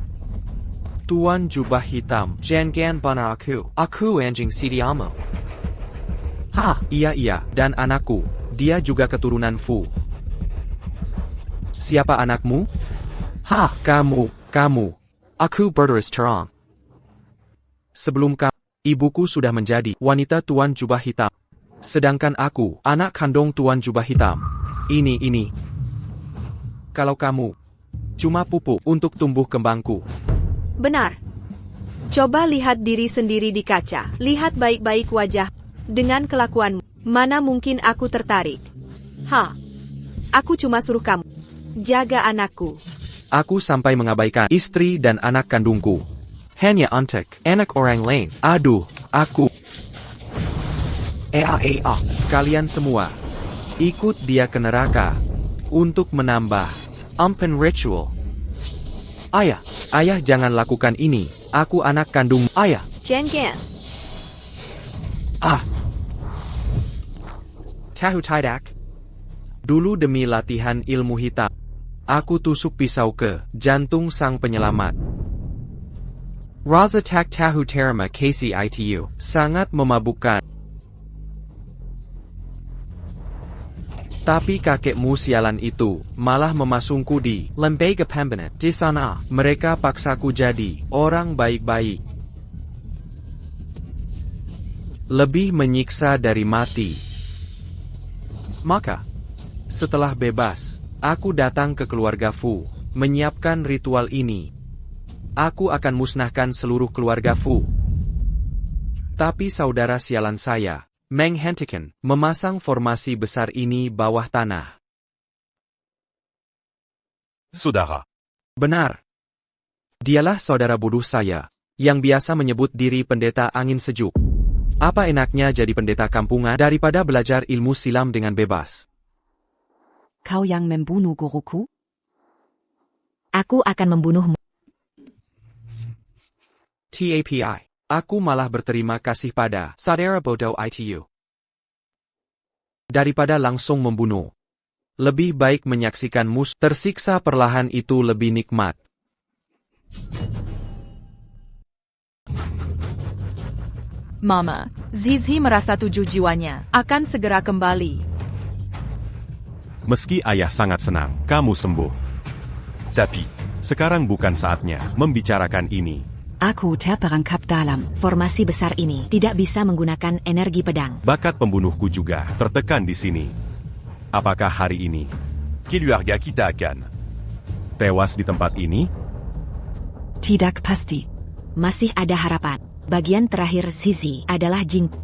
Tuan Jubah Hitam, jangan pada aku anjing Sidiamo. Iya, dan anakku, dia juga keturunan Fu. Siapa anakmu? Kamu. Aku berterus terang. Sebelum kamu, ibuku sudah menjadi wanita Tuan Jubah Hitam. Sedangkan aku, anak kandung Tuan Jubah Hitam. Ini. Kalau kamu cuma pupuk untuk tumbuh kembangku. Benar. Coba lihat diri sendiri di kaca. Lihat baik-baik wajah. Dengan kelakuanmu, mana mungkin aku tertarik. Aku cuma suruh kamu jaga anakku. Aku sampai mengabaikan istri dan anak kandungku. Hanya untuk anak orang lain. Aduh, aku. Kalian semua, ikut dia ke neraka. Untuk menambah ampen ritual. Ayah, jangan lakukan ini. Aku anak kandung ayah. Jangan. Tahu tidak? Dulu demi latihan ilmu hitam, aku tusuk pisau ke jantung sang penyelamat. Raza tak tahu terima kasih itu. Sangat memabukkan. Tapi kakekmu sialan itu malah memasungku di lembaga pembinaan. Di sana, mereka paksaku jadi orang baik-baik. Lebih menyiksa dari mati. Maka, setelah bebas, aku datang ke keluarga Fu, menyiapkan ritual ini. Aku akan musnahkan seluruh keluarga Fu. Tapi saudara sialan saya, menghentikan memasang formasi besar ini bawah tanah. Saudara. Benar. Dialah saudara bodoh saya, yang biasa menyebut diri pendeta angin sejuk. Apa enaknya jadi pendeta kampungan daripada belajar ilmu silam dengan bebas? Kau yang membunuh guruku? Aku akan membunuhmu. TAPI. Aku malah berterima kasih pada saudara bodoh itu. Daripada langsung membunuh. Lebih baik menyaksikan musuh tersiksa perlahan itu lebih nikmat. Mama, Zizi merasa tujuh jiwanya akan segera kembali. Meski ayah sangat senang, kamu sembuh. Tapi, sekarang bukan saatnya membicarakan ini. Aku terperangkap dalam. Formasi besar ini tidak bisa menggunakan energi pedang. Bakat pembunuhku juga tertekan di sini. Apakah hari ini Keluarga kita akan tewas di tempat ini? Tidak pasti. Masih ada harapan. Bagian terakhir Zizi adalah Jinpo.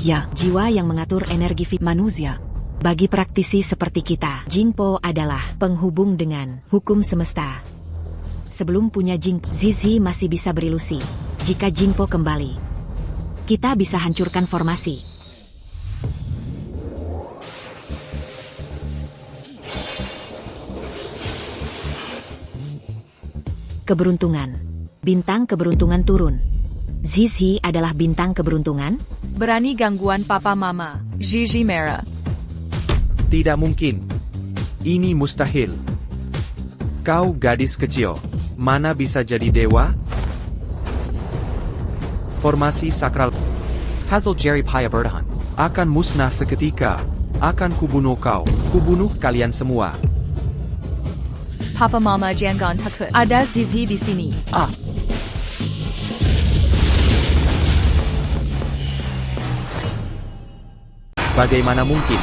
Ya, jiwa yang mengatur energi fit manusia. Bagi praktisi seperti kita, Jingpo adalah penghubung dengan hukum semesta. Sebelum punya Jingpo, Zizi masih bisa berilusi. Jika Jingpo kembali, Kita bisa hancurkan formasi. Keberuntungan. Bintang keberuntungan turun. Zizi adalah bintang keberuntungan? Berani gangguan papa mama. Zizi merah. Tidak mungkin. Ini mustahil. Kau gadis kecil. Mana bisa jadi dewa? Formasi sakral Hazel Jerry Paya Bertahan. akan musnah seketika. Akan kubunuh kau. Kubunuh kalian semua. Papa mama jangan takut. Ada Zizi di sini. Bagaimana mungkin?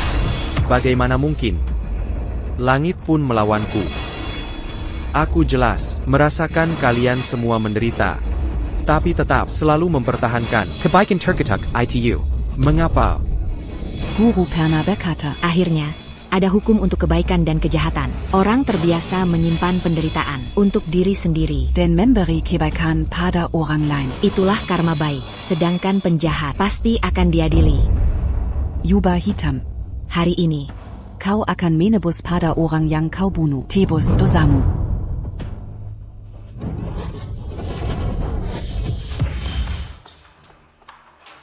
Bagaimana mungkin? Langit pun melawanku. Aku jelas merasakan kalian semua menderita. Tapi tetap selalu mempertahankan. Kebaikan Turkituk, ITU. Mengapa? Guru Perna berkata, Akhirnya, ada hukum untuk kebaikan dan kejahatan. Orang terbiasa menyimpan penderitaan untuk diri sendiri. den memberi kebaikan pada orang lain. Itulah karma baik. Sedangkan penjahat pasti akan diadili. Yuba hitam. Hari ini, Kau akan menebus pada orang yang kau bunuh. Tebus dosamu.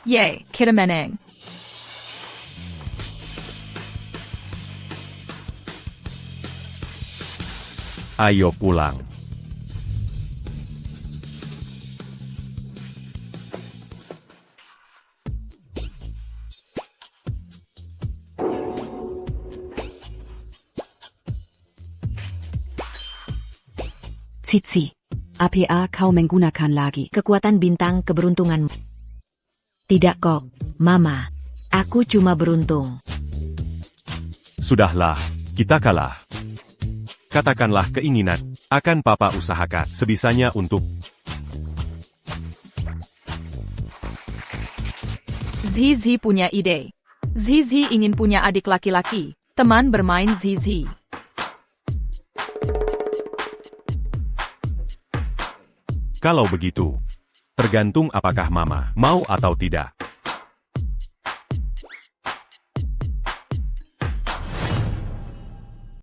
Ye, kita menang. Ayo pulang. Cici. APA kau menggunakan lagi. kekuatan bintang keberuntungan. Tidak kok, Mama. Aku cuma beruntung. Sudahlah, kita kalah. Katakanlah keinginan, akan papa usahakan sebisanya untuk... Zizi punya ide. Zizi ingin punya adik laki-laki. Teman bermain Zizi. Kalau begitu, tergantung apakah mama mau atau tidak.